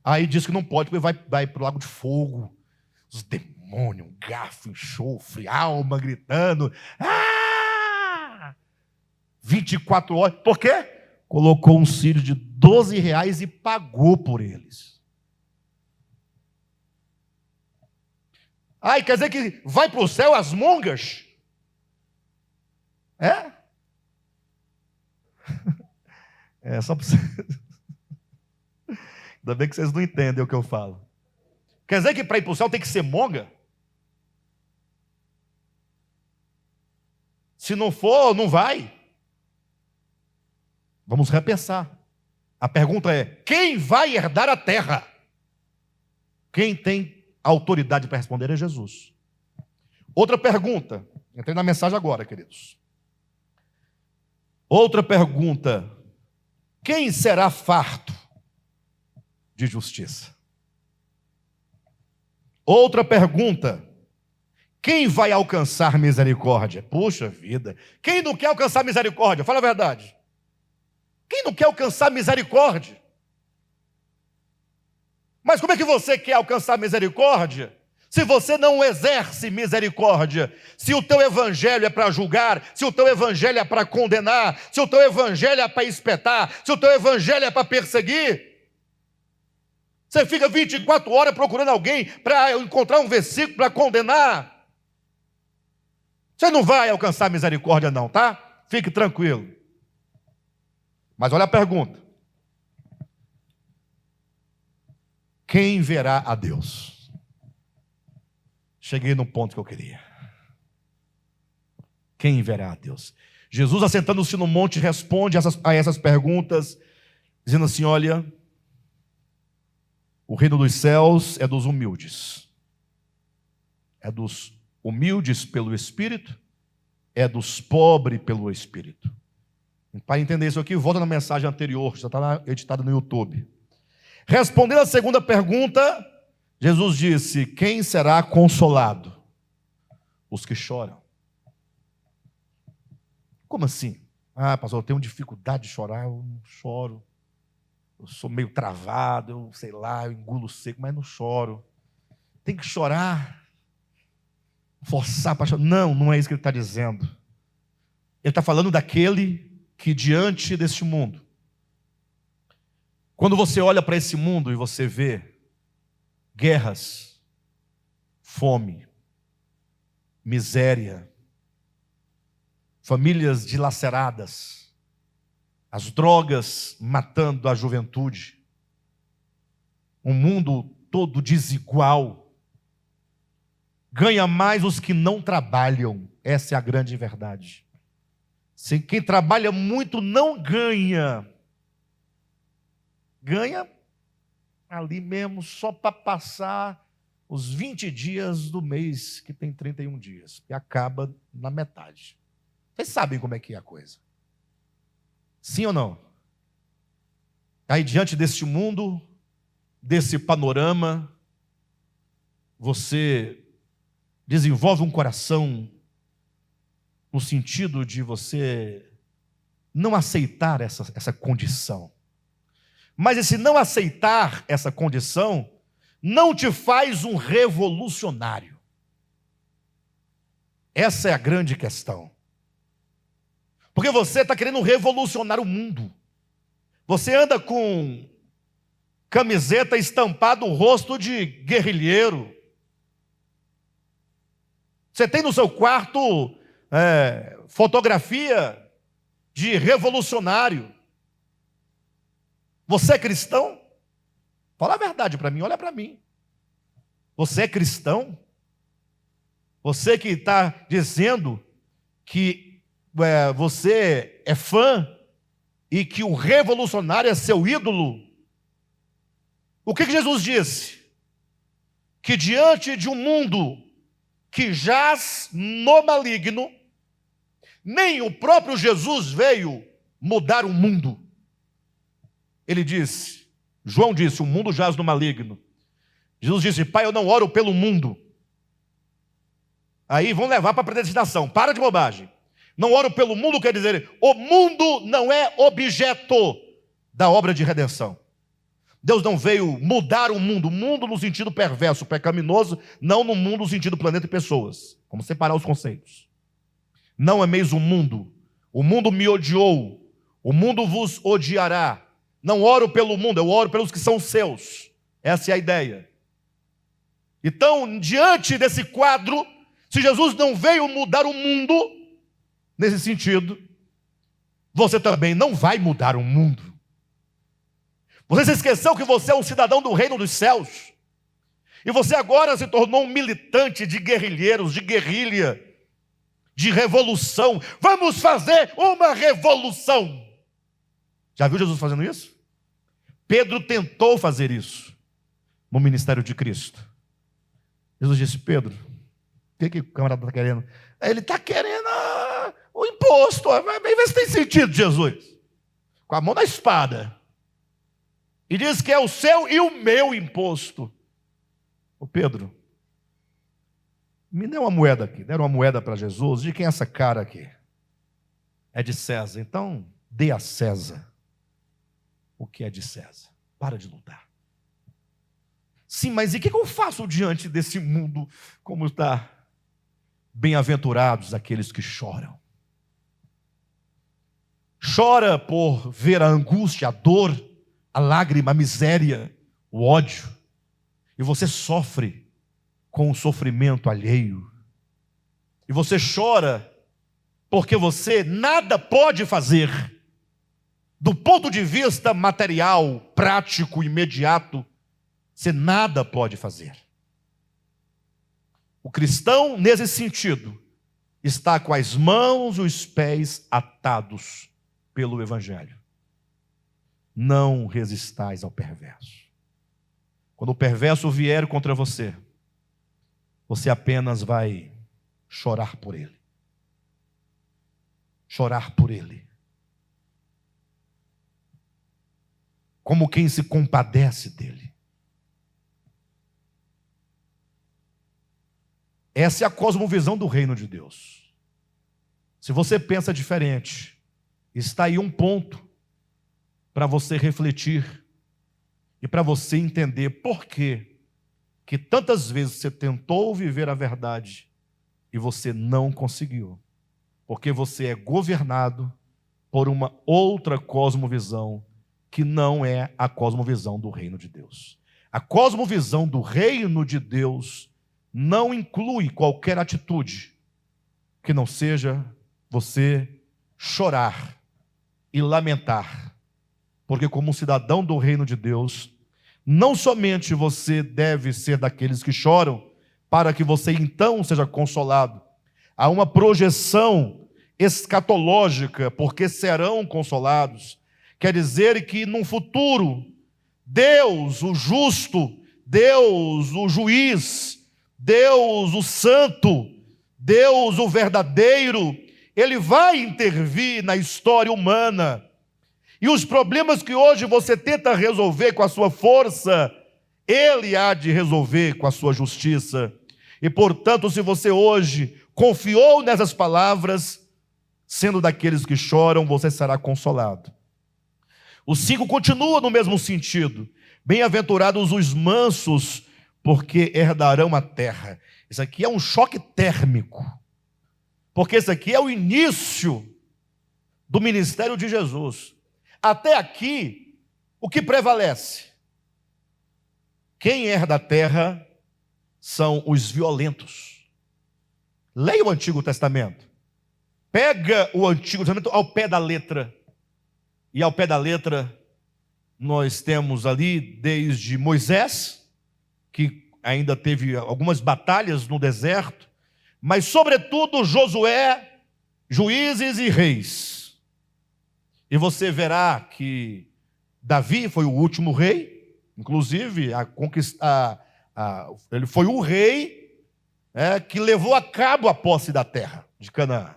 Aí diz que não pode, porque vai para o lago de fogo. Os demônios, garfo, enxofre, alma gritando. 24 horas. Por quê? Colocou um cílio de R$ 12 e pagou por eles. Quer dizer que vai para o céu as mongas? É? É só para você... Ainda bem que vocês não entendem o que eu falo. Quer dizer que para ir para o céu tem que ser monga? Se não for, não vai. Vamos repensar. A pergunta é, quem vai herdar a terra? Quem tem autoridade para responder é Jesus. Outra pergunta. Entrei na mensagem agora, queridos. Outra pergunta. Quem será farto de justiça? Outra pergunta: quem vai alcançar misericórdia? Puxa vida, quem não quer alcançar misericórdia? Fala a verdade. Quem não quer alcançar misericórdia? Mas como é que você quer alcançar misericórdia se você não exerce misericórdia? Se o teu evangelho é para julgar, se o teu evangelho é para condenar, se o teu evangelho é para espetar, se o teu evangelho é para perseguir, você fica 24 horas procurando alguém para encontrar um versículo para condenar. Você não vai alcançar misericórdia não, tá? Fique tranquilo. Mas olha a pergunta. Quem verá a Deus? Cheguei no ponto que eu queria. Quem verá a Deus? Jesus, assentando-se no monte, responde a essas perguntas, dizendo assim, olha... O reino dos céus é dos humildes. É dos humildes pelo Espírito, é dos pobres pelo Espírito. Para entender isso aqui, volta na mensagem anterior, já está editada no YouTube. Respondendo à segunda pergunta, Jesus disse, quem será consolado? Os que choram. Como assim? Pastor, eu tenho dificuldade de chorar, eu não choro. Eu sou meio travado, eu sei lá, eu engulo seco, mas não choro. Tem que chorar, forçar para chorar. Não, não é isso que ele está dizendo. Ele está falando daquele que diante deste mundo, quando você olha para esse mundo e você vê guerras, fome, miséria, famílias dilaceradas, as drogas matando a juventude, um mundo todo desigual, ganha mais os que não trabalham, essa é a grande verdade. Quem trabalha muito não ganha. Ganha ali mesmo só para passar os 20 dias do mês, que tem 31 dias, e acaba na metade. Vocês sabem como é que é a coisa. Sim ou não? Aí, diante deste mundo, desse panorama, você desenvolve um coração no sentido de você não aceitar essa condição. Mas esse não aceitar essa condição não te faz um revolucionário. Essa é a grande questão. Porque você está querendo revolucionar o mundo. Você anda com camiseta estampada o rosto de guerrilheiro. Você tem no seu quarto fotografia de revolucionário. Você é cristão? Fala a verdade para mim, olha para mim. Você é cristão? Você que está dizendo que você é fã e que o revolucionário é seu ídolo. O que Jesus disse? Que diante de um mundo que jaz no maligno, nem o próprio Jesus veio mudar o mundo. Ele disse, João disse, o mundo jaz no maligno. Jesus disse, Pai, eu não oro pelo mundo. Aí vão levar para a predestinação. Para de bobagem. Não oro pelo mundo quer dizer, o mundo não é objeto da obra de redenção. Deus não veio mudar o mundo no sentido perverso, pecaminoso, não no mundo no sentido planeta e pessoas. Vamos separar os conceitos. Não ameis o mundo me odiou, o mundo vos odiará. Não oro pelo mundo, eu oro pelos que são seus. Essa é a ideia. Então, diante desse quadro, se Jesus não veio mudar o mundo, nesse sentido, você também não vai mudar o mundo. Você se esqueceu que você é um cidadão do reino dos céus. E você agora se tornou um militante de guerrilheiros, de guerrilha, de revolução. Vamos fazer uma revolução. Já viu Jesus fazendo isso? Pedro tentou fazer isso no ministério de Cristo. Jesus disse, Pedro, o que o camarada está querendo? Ele está querendo o imposto. Vai ver se tem sentido, Jesus. Com a mão na espada. E diz que é o seu e o meu imposto. Ô Pedro, me dê uma moeda aqui. Deram uma moeda para Jesus. De quem é essa cara aqui? É de César. Então, dê a César o que é de César. Para de lutar. Sim, mas e o que eu faço diante desse mundo como está? Bem-aventurados aqueles que choram. Chora por ver a angústia, a dor, a lágrima, a miséria, o ódio. E você sofre com o sofrimento alheio. E você chora porque você nada pode fazer. Do ponto de vista material, prático, imediato, você nada pode fazer. O cristão, nesse sentido, está com as mãos e os pés atados pelo Evangelho. Não resistais ao perverso. Quando o perverso vier contra você, você apenas vai chorar por ele. Chorar por ele. Como quem se compadece dele. Essa é a cosmovisão do reino de Deus. Se você pensa diferente, está aí um ponto para você refletir e para você entender por que tantas vezes você tentou viver a verdade e você não conseguiu. Porque você é governado por uma outra cosmovisão que não é a cosmovisão do reino de Deus. A cosmovisão do reino de Deus não inclui qualquer atitude que não seja você chorar e lamentar. Porque como cidadão do reino de Deus, não somente você deve ser daqueles que choram, para que você então seja consolado. Há uma projeção escatológica, porque serão consolados. Quer dizer que num futuro, Deus, o justo, Deus, o juiz, Deus, o santo, Deus, o verdadeiro, Ele vai intervir na história humana. E os problemas que hoje você tenta resolver com a sua força, Ele há de resolver com a sua justiça. E, portanto, se você hoje confiou nessas palavras, sendo daqueles que choram, você será consolado. O 5 continua no mesmo sentido. Bem-aventurados os mansos, porque herdarão a terra. Isso aqui é um choque térmico, porque isso aqui é o início do ministério de Jesus. Até aqui, o que prevalece? Quem herda a terra são os violentos. Leia o Antigo Testamento. Pega o Antigo Testamento ao pé da letra. E ao pé da letra, nós temos ali desde Moisés, que ainda teve algumas batalhas no deserto, mas sobretudo Josué, Juízes e Reis. E você verá que Davi foi o último rei, inclusive ele foi o rei que levou a cabo a posse da terra de Canaã.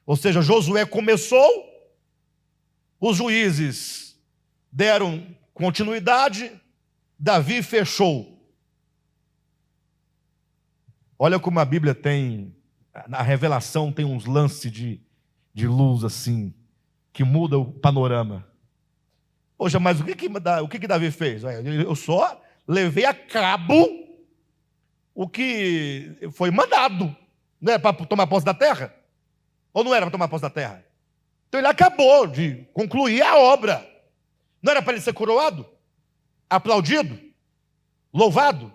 Ou seja, Josué começou, os juízes deram continuidade, Davi fechou. Olha como a Bíblia tem, na revelação tem uns lances de luz assim, que muda o panorama. Poxa, mas o que Davi fez? Eu só levei a cabo o que foi mandado. Não era para tomar posse da terra? Ou não era para tomar posse da terra? Então ele acabou de concluir a obra. Não era para ele ser coroado? Aplaudido? Louvado?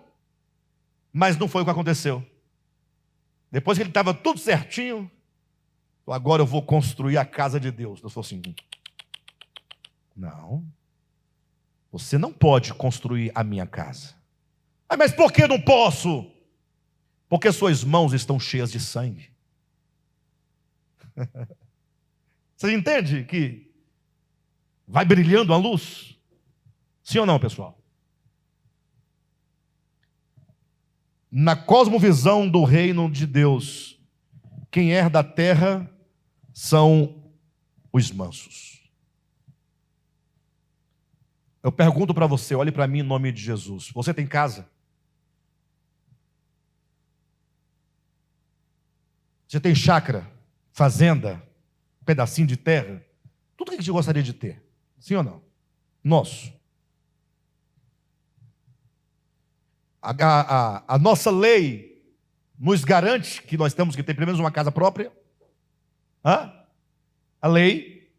Mas não foi o que aconteceu. Depois que ele estava tudo certinho, agora eu vou construir a casa de Deus. Eu falei assim, não, você não pode construir a minha casa. Mas por que não posso? Porque suas mãos estão cheias de sangue. Você entende que vai brilhando a luz? Sim ou não, pessoal? Na cosmovisão do reino de Deus, quem herda a terra são os mansos. Eu pergunto para você, olhe para mim em nome de Jesus. Você tem casa? Você tem chácara, fazenda, pedacinho de terra? Tudo que a gente gostaria de ter. Sim ou não? Nosso. A nossa lei nos garante que nós temos que ter pelo menos uma casa própria. A lei,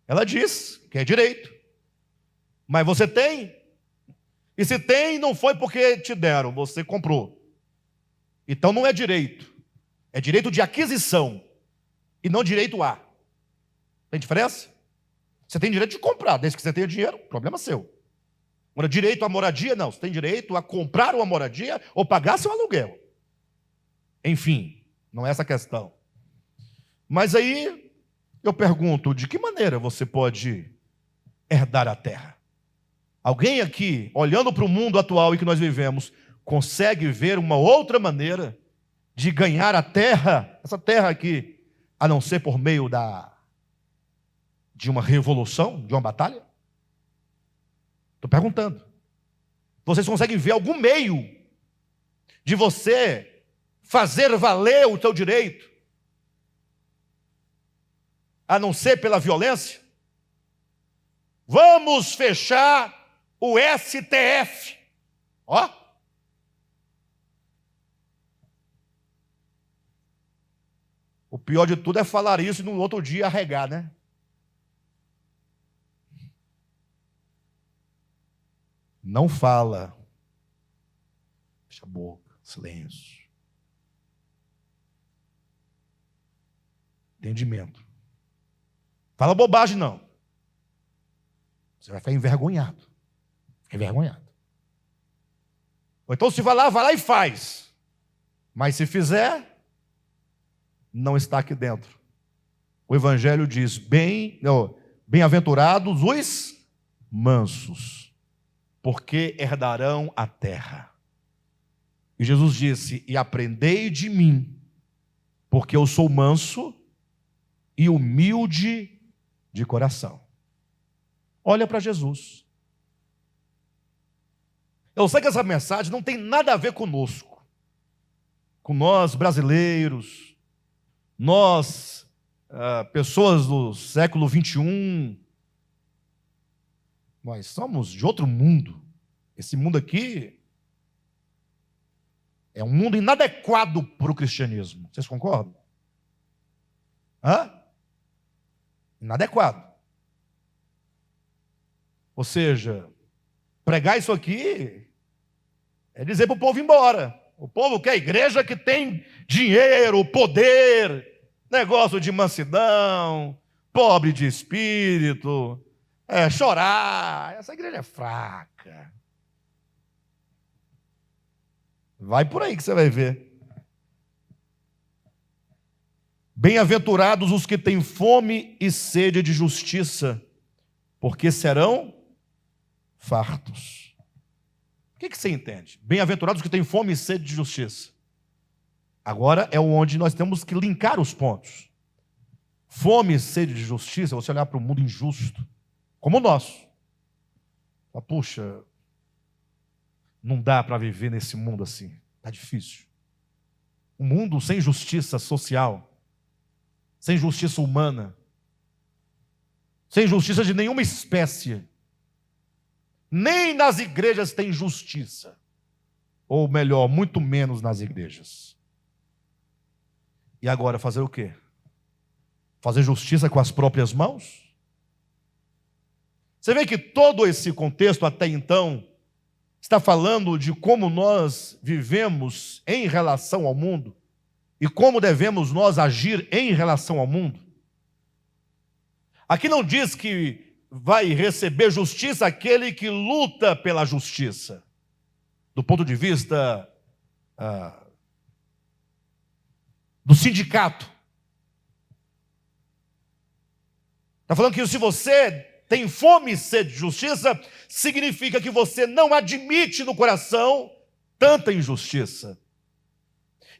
ela diz que é direito. Mas você tem? E se tem, não foi porque te deram, você comprou. Então não é direito. É direito de aquisição. E não direito a. Tem diferença? Você tem direito de comprar, desde que você tenha dinheiro, problema seu. Agora, direito à moradia, não. Você tem direito a comprar uma moradia ou pagar seu aluguel. Enfim, não é essa a questão. Mas aí, eu pergunto, de que maneira você pode herdar a terra? Alguém aqui, olhando para o mundo atual em que nós vivemos, consegue ver uma outra maneira de ganhar a terra, essa terra aqui, a não ser por meio de uma revolução, de uma batalha? Estou perguntando. Vocês conseguem ver algum meio de você fazer valer o teu direito, a não ser pela violência? Vamos fechar o STF. Ó. O pior de tudo é falar isso e no outro dia arregar, né? Não fala. Fecha a boca, silêncio. Entendimento. Fala bobagem, não. Você vai ficar envergonhado. Fica envergonhado. Ou então se vai lá e faz. Mas se fizer, não está aqui dentro. o Evangelho diz: bem-aventurados os mansos, porque herdarão a terra. E Jesus disse: e aprendei de mim, porque eu sou manso e humilde de coração. Olha para Jesus. Eu sei que essa mensagem não tem nada a ver conosco, com nós brasileiros, nós, pessoas do século 21, nós somos de outro mundo. Esse mundo aqui é um mundo inadequado para o cristianismo. Vocês concordam? Inadequado. Ou seja, pregar isso aqui é dizer para o povo ir embora. O povo quer igreja que tem dinheiro, poder, negócio de mansidão, pobre de espírito, chorar. Essa igreja é fraca. Vai por aí que você vai ver. Bem-aventurados os que têm fome e sede de justiça, porque serão fartos. O que você entende? Bem-aventurados os que têm fome e sede de justiça. Agora é onde nós temos que linkar os pontos. Fome e sede de justiça, você olhar para o mundo injusto, como o nosso. Puxa, não dá para viver nesse mundo assim. Está difícil. Um mundo sem justiça social, sem justiça humana, sem justiça de nenhuma espécie. Nem nas igrejas tem justiça. Ou melhor, muito menos nas igrejas. E agora fazer o quê? Fazer justiça com as próprias mãos? Você vê que todo esse contexto até então está falando de como nós vivemos em relação ao mundo e como devemos nós agir em relação ao mundo. Aqui não diz que vai receber justiça aquele que luta pela justiça, do ponto de vista do sindicato. Está falando que se você tem fome e sede de justiça, significa que você não admite no coração tanta injustiça.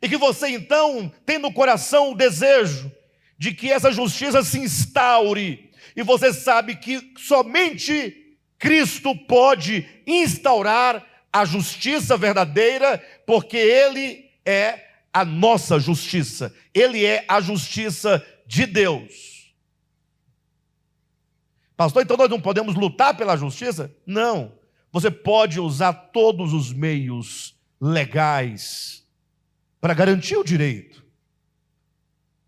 E que você então tem no coração o desejo de que essa justiça se instaure. E você sabe que somente Cristo pode instaurar a justiça verdadeira, porque Ele é a nossa justiça. Ele é a justiça de Deus. Pastor, então nós não podemos lutar pela justiça? Não. Você pode usar todos os meios legais para garantir o direito.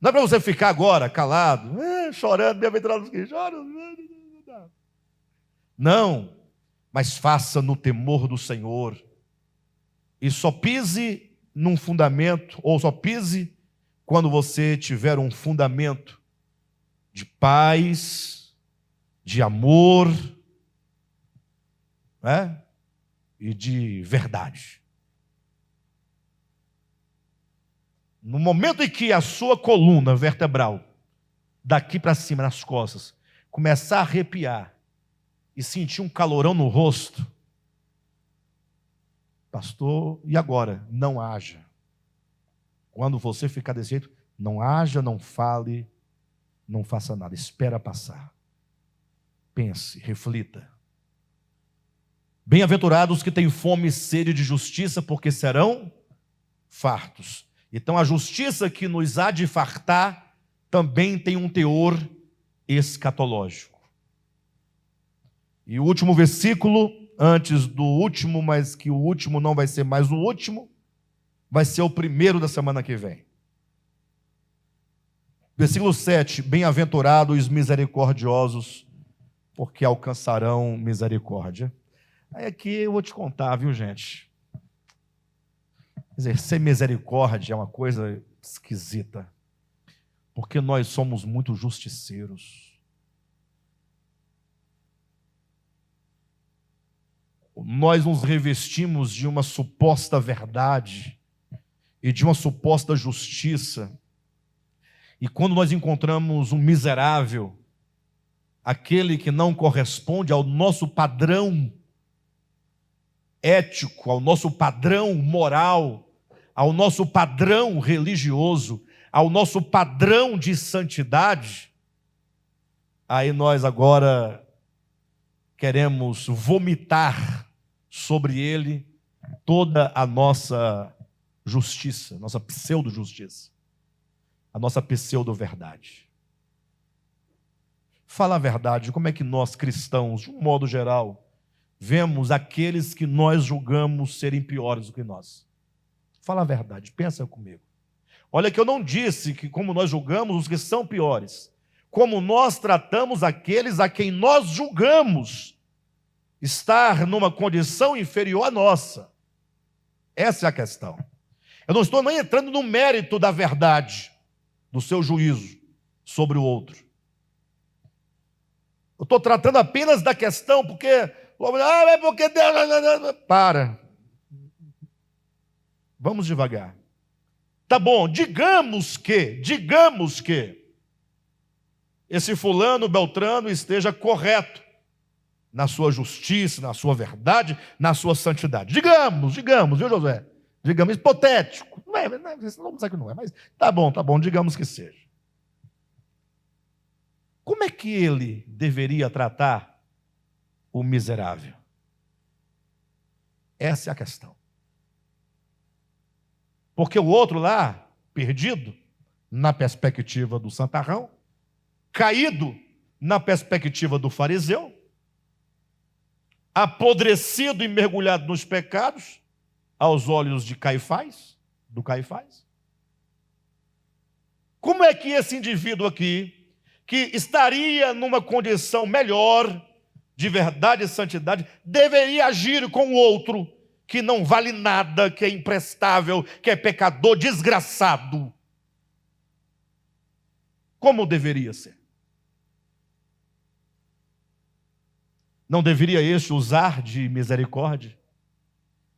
Não é para você ficar agora calado, chorando, bem-aventurados que choram. Não, mas faça no temor do Senhor. E só pise num fundamento, ou só pise quando você tiver um fundamento de paz, de amor, e de verdade. No momento em que a sua coluna vertebral, daqui para cima, nas costas, começar a arrepiar e sentir um calorão no rosto, pastor, e agora? Não haja. Quando você ficar desse jeito, não haja, não fale, não faça nada, espera passar. Pense, reflita. Bem-aventurados os que têm fome e sede de justiça, porque serão fartos. Então a justiça que nos há de fartar também tem um teor escatológico. E o último versículo, antes do último, mas que o último não vai ser mais o último, vai ser o primeiro da semana que vem. Versículo 7, bem-aventurados os misericordiosos, porque alcançarão misericórdia. Aí aqui eu vou te contar, viu, gente? Exercer misericórdia é uma coisa esquisita, porque nós somos muito justiceiros. Nós nos revestimos de uma suposta verdade e de uma suposta justiça, E quando nós encontramos um miserável, aquele que não corresponde ao nosso padrão ético, ao nosso padrão moral, ao nosso padrão religioso, ao nosso padrão de santidade, aí nós agora queremos vomitar sobre ele toda a nossa justiça, nossa pseudo-justiça, a nossa pseudo-verdade. Fala a verdade, como é que nós cristãos, de um modo geral, vemos aqueles que nós julgamos serem piores do que nós? Fala a verdade, pensa comigo. Olha que eu não disse que como nós julgamos os que são piores, como nós tratamos aqueles a quem nós julgamos estar numa condição inferior à nossa. Essa é a questão. Eu não estou nem entrando no mérito da verdade, do seu juízo sobre o outro. Eu estou tratando apenas da questão, porque... é porque Deus... Para. Vamos devagar. Tá bom, digamos que esse fulano, beltrano esteja correto na sua justiça, na sua verdade, na sua santidade. Digamos, viu, Josué? Digamos, hipotético. Não vamos dizer que não é, mas tá bom, digamos que seja. Como é que ele deveria tratar o miserável? Essa é a questão. Porque o outro lá, perdido, na perspectiva do santarrão, caído na perspectiva do fariseu, apodrecido e mergulhado nos pecados, aos olhos de Caifás, do Caifás. Como é que esse indivíduo aqui, que estaria numa condição melhor, de verdade e santidade, deveria agir com o outro, que não vale nada, que é imprestável, que é pecador, desgraçado? Como deveria ser? Não deveria este usar de misericórdia,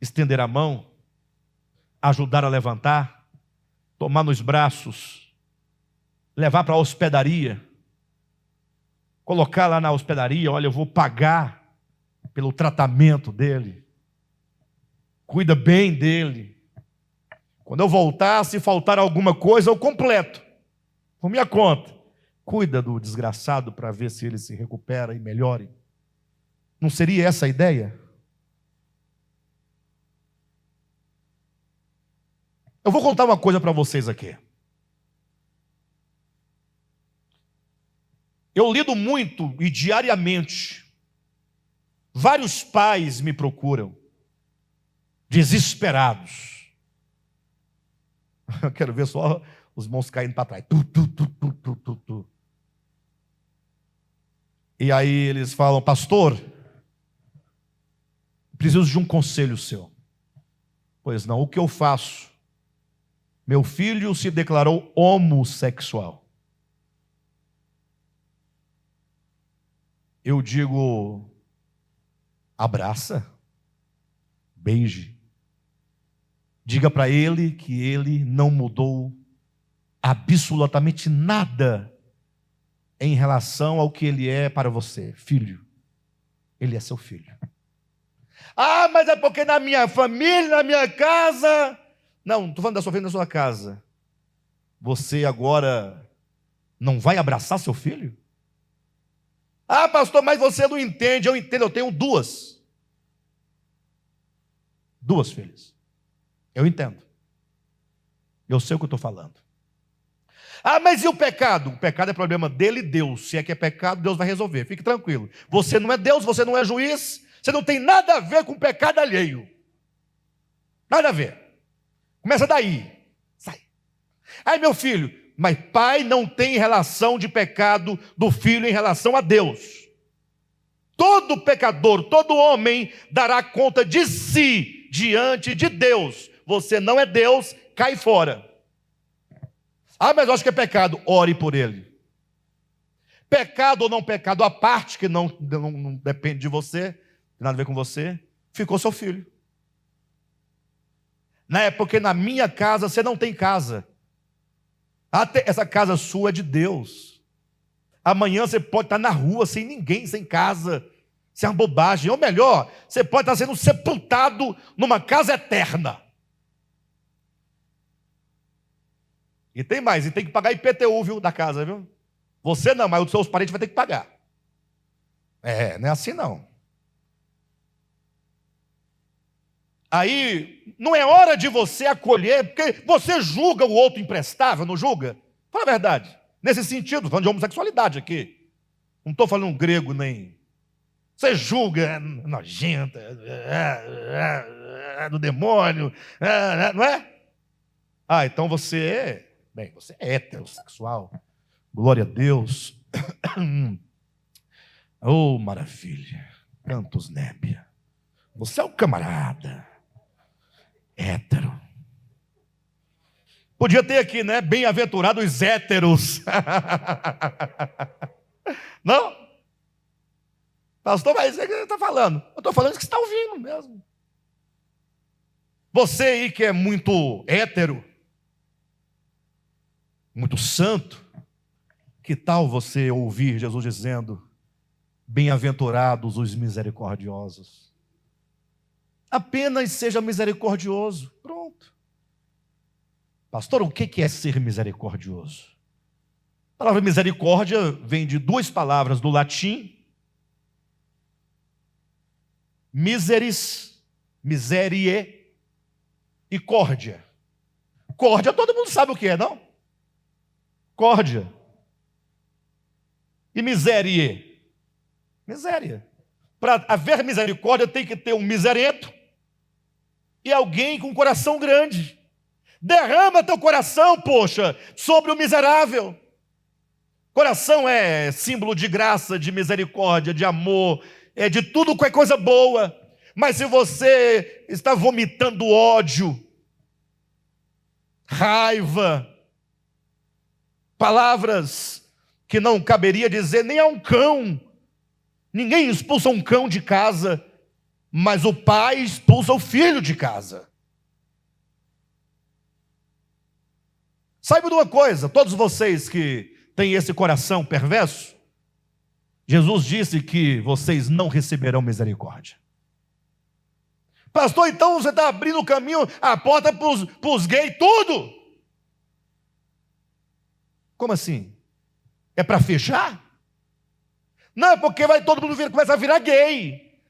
estender a mão, ajudar a levantar, tomar nos braços, levar para a hospedaria, colocar lá na hospedaria, olha, eu vou pagar pelo tratamento dele, cuida bem dele. Quando eu voltar, se faltar alguma coisa, eu completo, por minha conta. Cuida do desgraçado para ver se ele se recupera e melhore. Não seria essa a ideia? Eu vou contar uma coisa para vocês aqui. Eu lido muito e diariamente, vários pais me procuram, desesperados. Eu quero ver só os mãos caindo para trás. E aí eles falam, pastor, preciso de um conselho seu. Pois não, o que eu faço? Meu filho se declarou homossexual. Eu digo, abraça, beije. Diga para ele que ele não mudou absolutamente nada em relação ao que ele é para você, filho. Ele é seu filho. Ah, mas é porque na minha família, na minha casa... Não estou falando da sua família, da sua casa. Você agora não vai abraçar seu filho? Ah, pastor, mas você não entende. Eu entendo, eu tenho duas filhas. Eu entendo. Eu sei o que eu estou falando. Ah, mas e o pecado? O pecado é problema dele e Deus. Se é que é pecado, Deus vai resolver. Fique tranquilo. Você não é Deus, você não é juiz. Você não tem nada a ver com o pecado alheio. Nada a ver. Começa daí. Sai. Ai, meu filho, mas pai não tem relação de pecado do filho em relação a Deus. Todo pecador, todo homem dará conta de si diante de Deus. Você não é Deus, cai fora. Ah, mas eu acho que é pecado. Ore por ele. Pecado ou não pecado, a parte que não depende de você, não tem nada a ver com você, ficou seu filho. Não é porque na minha casa você não tem casa. Até essa casa sua é de Deus. Amanhã você pode estar na rua, sem ninguém, sem casa. Isso é uma bobagem. Ou melhor, você pode estar sendo sepultado numa casa eterna. E tem mais, e tem que pagar IPTU, viu, da casa, viu? Você não, mas os seus parentes vão ter que pagar. Não é assim não. Aí, não é hora de você acolher, porque você julga o outro imprestável, não julga? Fala a verdade. Nesse sentido, falando de homossexualidade aqui. Não estou falando grego nem... Você julga, nojenta, do demônio, não é? Então você é heterossexual. Glória a Deus. Oh, maravilha. Cantos nébia. Você é o camarada. Hétero. Podia ter aqui, né? Bem-aventurados héteros. Não? Pastor, mas é que ele está falando. Eu estou falando isso que você está ouvindo mesmo. Você aí que é muito hétero, muito santo, que tal você ouvir Jesus dizendo: bem-aventurados os misericordiosos? Apenas seja misericordioso. Pronto. Pastor, o que é ser misericordioso? A palavra misericórdia vem de duas palavras do latim. Miseris, miserie e córdia. Córdia, todo mundo sabe o que é, não? Córdia. E miserie? Miséria. Para haver misericórdia tem que ter um miserento e alguém com coração grande. Derrama teu coração, poxa, sobre o miserável. Coração é símbolo de graça, de misericórdia, de amor, é de tudo que é coisa boa. Mas se você está vomitando ódio, raiva, palavras que não caberia dizer nem a um cão. Ninguém expulsa um cão de casa, mas o pai expulsa o filho de casa. Saiba de uma coisa, todos vocês que têm esse coração perverso, Jesus disse que vocês não receberão misericórdia. Pastor, então você está abrindo o caminho, a porta para os gays, tudo? Como assim? É para fechar? Não, é porque vai todo mundo começar a virar gay.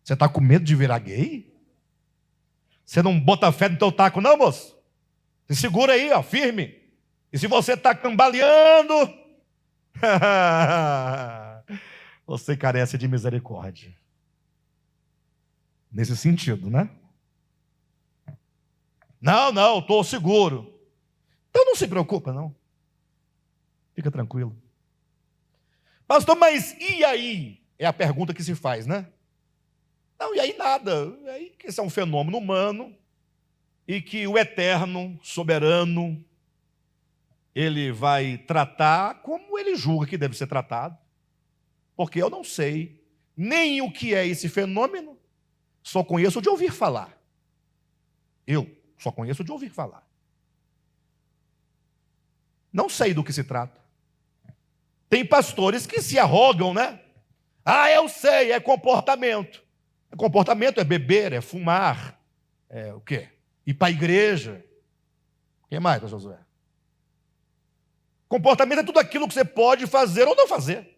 Você está com medo de virar gay? Você não bota fé no teu taco, não, moço? Se segura aí, ó, firme. E se você está cambaleando, você carece de misericórdia. Nesse sentido, né? Não, estou seguro. Então não se preocupa, não. Fica tranquilo. Pastor, mas e aí? É a pergunta que se faz, né? Não, e aí nada. E aí que isso é um fenômeno humano e que o eterno, soberano, ele vai tratar como ele julga que deve ser tratado. Porque eu não sei nem o que é esse fenômeno, só conheço de ouvir falar. Eu só conheço de ouvir falar. Não sei do que se trata. Tem pastores que se arrogam, né? Eu sei, é comportamento. Comportamento é beber, é fumar, é o quê? Ir para a igreja. O que mais, pastor Josué? Comportamento é tudo aquilo que você pode fazer ou não fazer.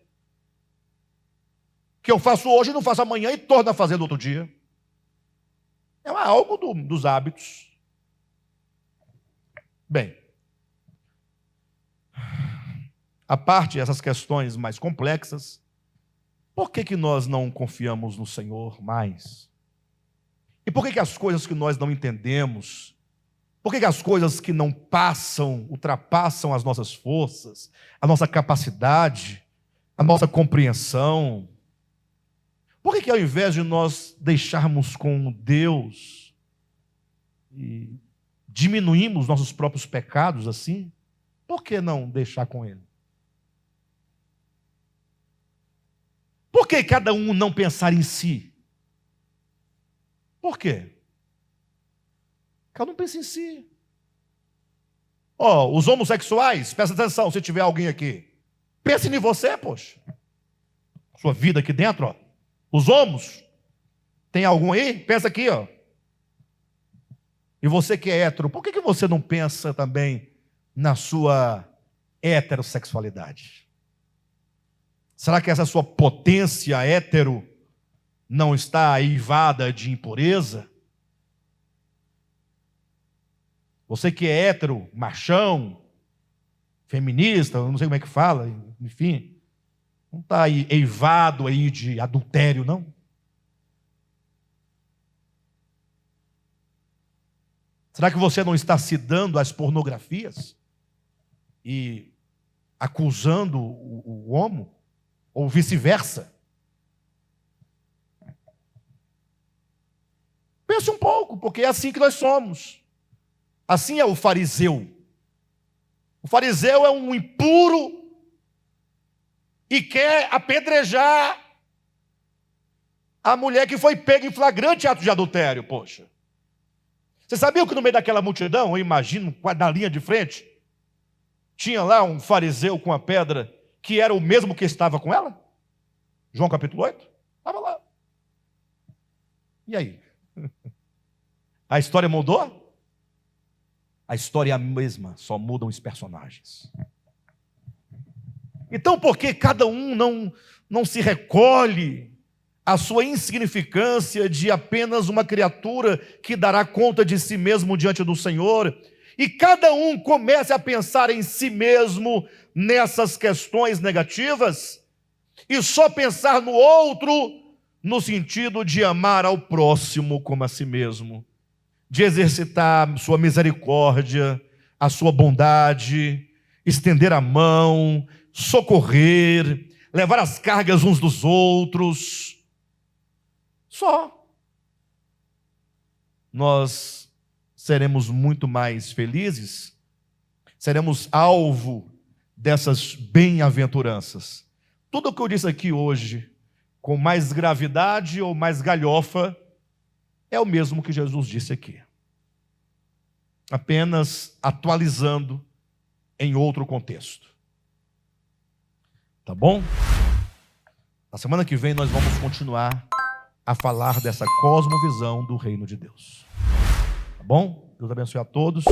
Que eu faço hoje, não faço amanhã e torno a fazer no outro dia. É algo dos hábitos. Bem, a parte essas questões mais complexas, por que nós não confiamos no Senhor mais? E por que as coisas que nós não entendemos, por que as coisas que não passam, ultrapassam as nossas forças, a nossa capacidade, a nossa compreensão? Por que ao invés de nós deixarmos com Deus e diminuímos nossos próprios pecados assim, por que não deixar com Ele? Por que cada um não pensar em si? Por quê? Cada um pensa em si. Ó, os homossexuais, presta atenção, se tiver alguém aqui. Pense em você, poxa. Sua vida aqui dentro, ó. Os homos. Tem algum aí? Pensa aqui, ó. E você que é hétero, por que você não pensa também na sua heterossexualidade? Será que essa sua potência hétero não está eivada de impureza? Você que é hétero, machão, feminista, não sei como é que fala, enfim, não está aí eivado aí de adultério, não? Será que você não está se dando às pornografias e acusando o homo? Ou vice-versa? Pense um pouco, porque é assim que nós somos. Assim é o fariseu. O fariseu é um impuro e quer apedrejar a mulher que foi pega em flagrante ato de adultério, poxa. Você sabia que no meio daquela multidão, eu imagino, na linha de frente, tinha lá um fariseu com a pedra que era o mesmo que estava com ela? João capítulo 8? Estava lá. E aí? A história mudou? A história é a mesma, só mudam os personagens. Então, por que cada um não se recolhe a sua insignificância de apenas uma criatura que dará conta de si mesmo diante do Senhor, e cada um comece a pensar em si mesmo nessas questões negativas, e só pensar no outro no sentido de amar ao próximo como a si mesmo, de exercitar sua misericórdia, a sua bondade, estender a mão, socorrer, levar as cargas uns dos outros. Só. Nós seremos muito mais felizes, seremos alvo dessas bem-aventuranças. Tudo o que eu disse aqui hoje, com mais gravidade ou mais galhofa, é o mesmo que Jesus disse aqui. Apenas atualizando em outro contexto. Tá bom? Na semana que vem nós vamos continuar a falar dessa cosmovisão do reino de Deus. Tá bom? Deus abençoe a todos.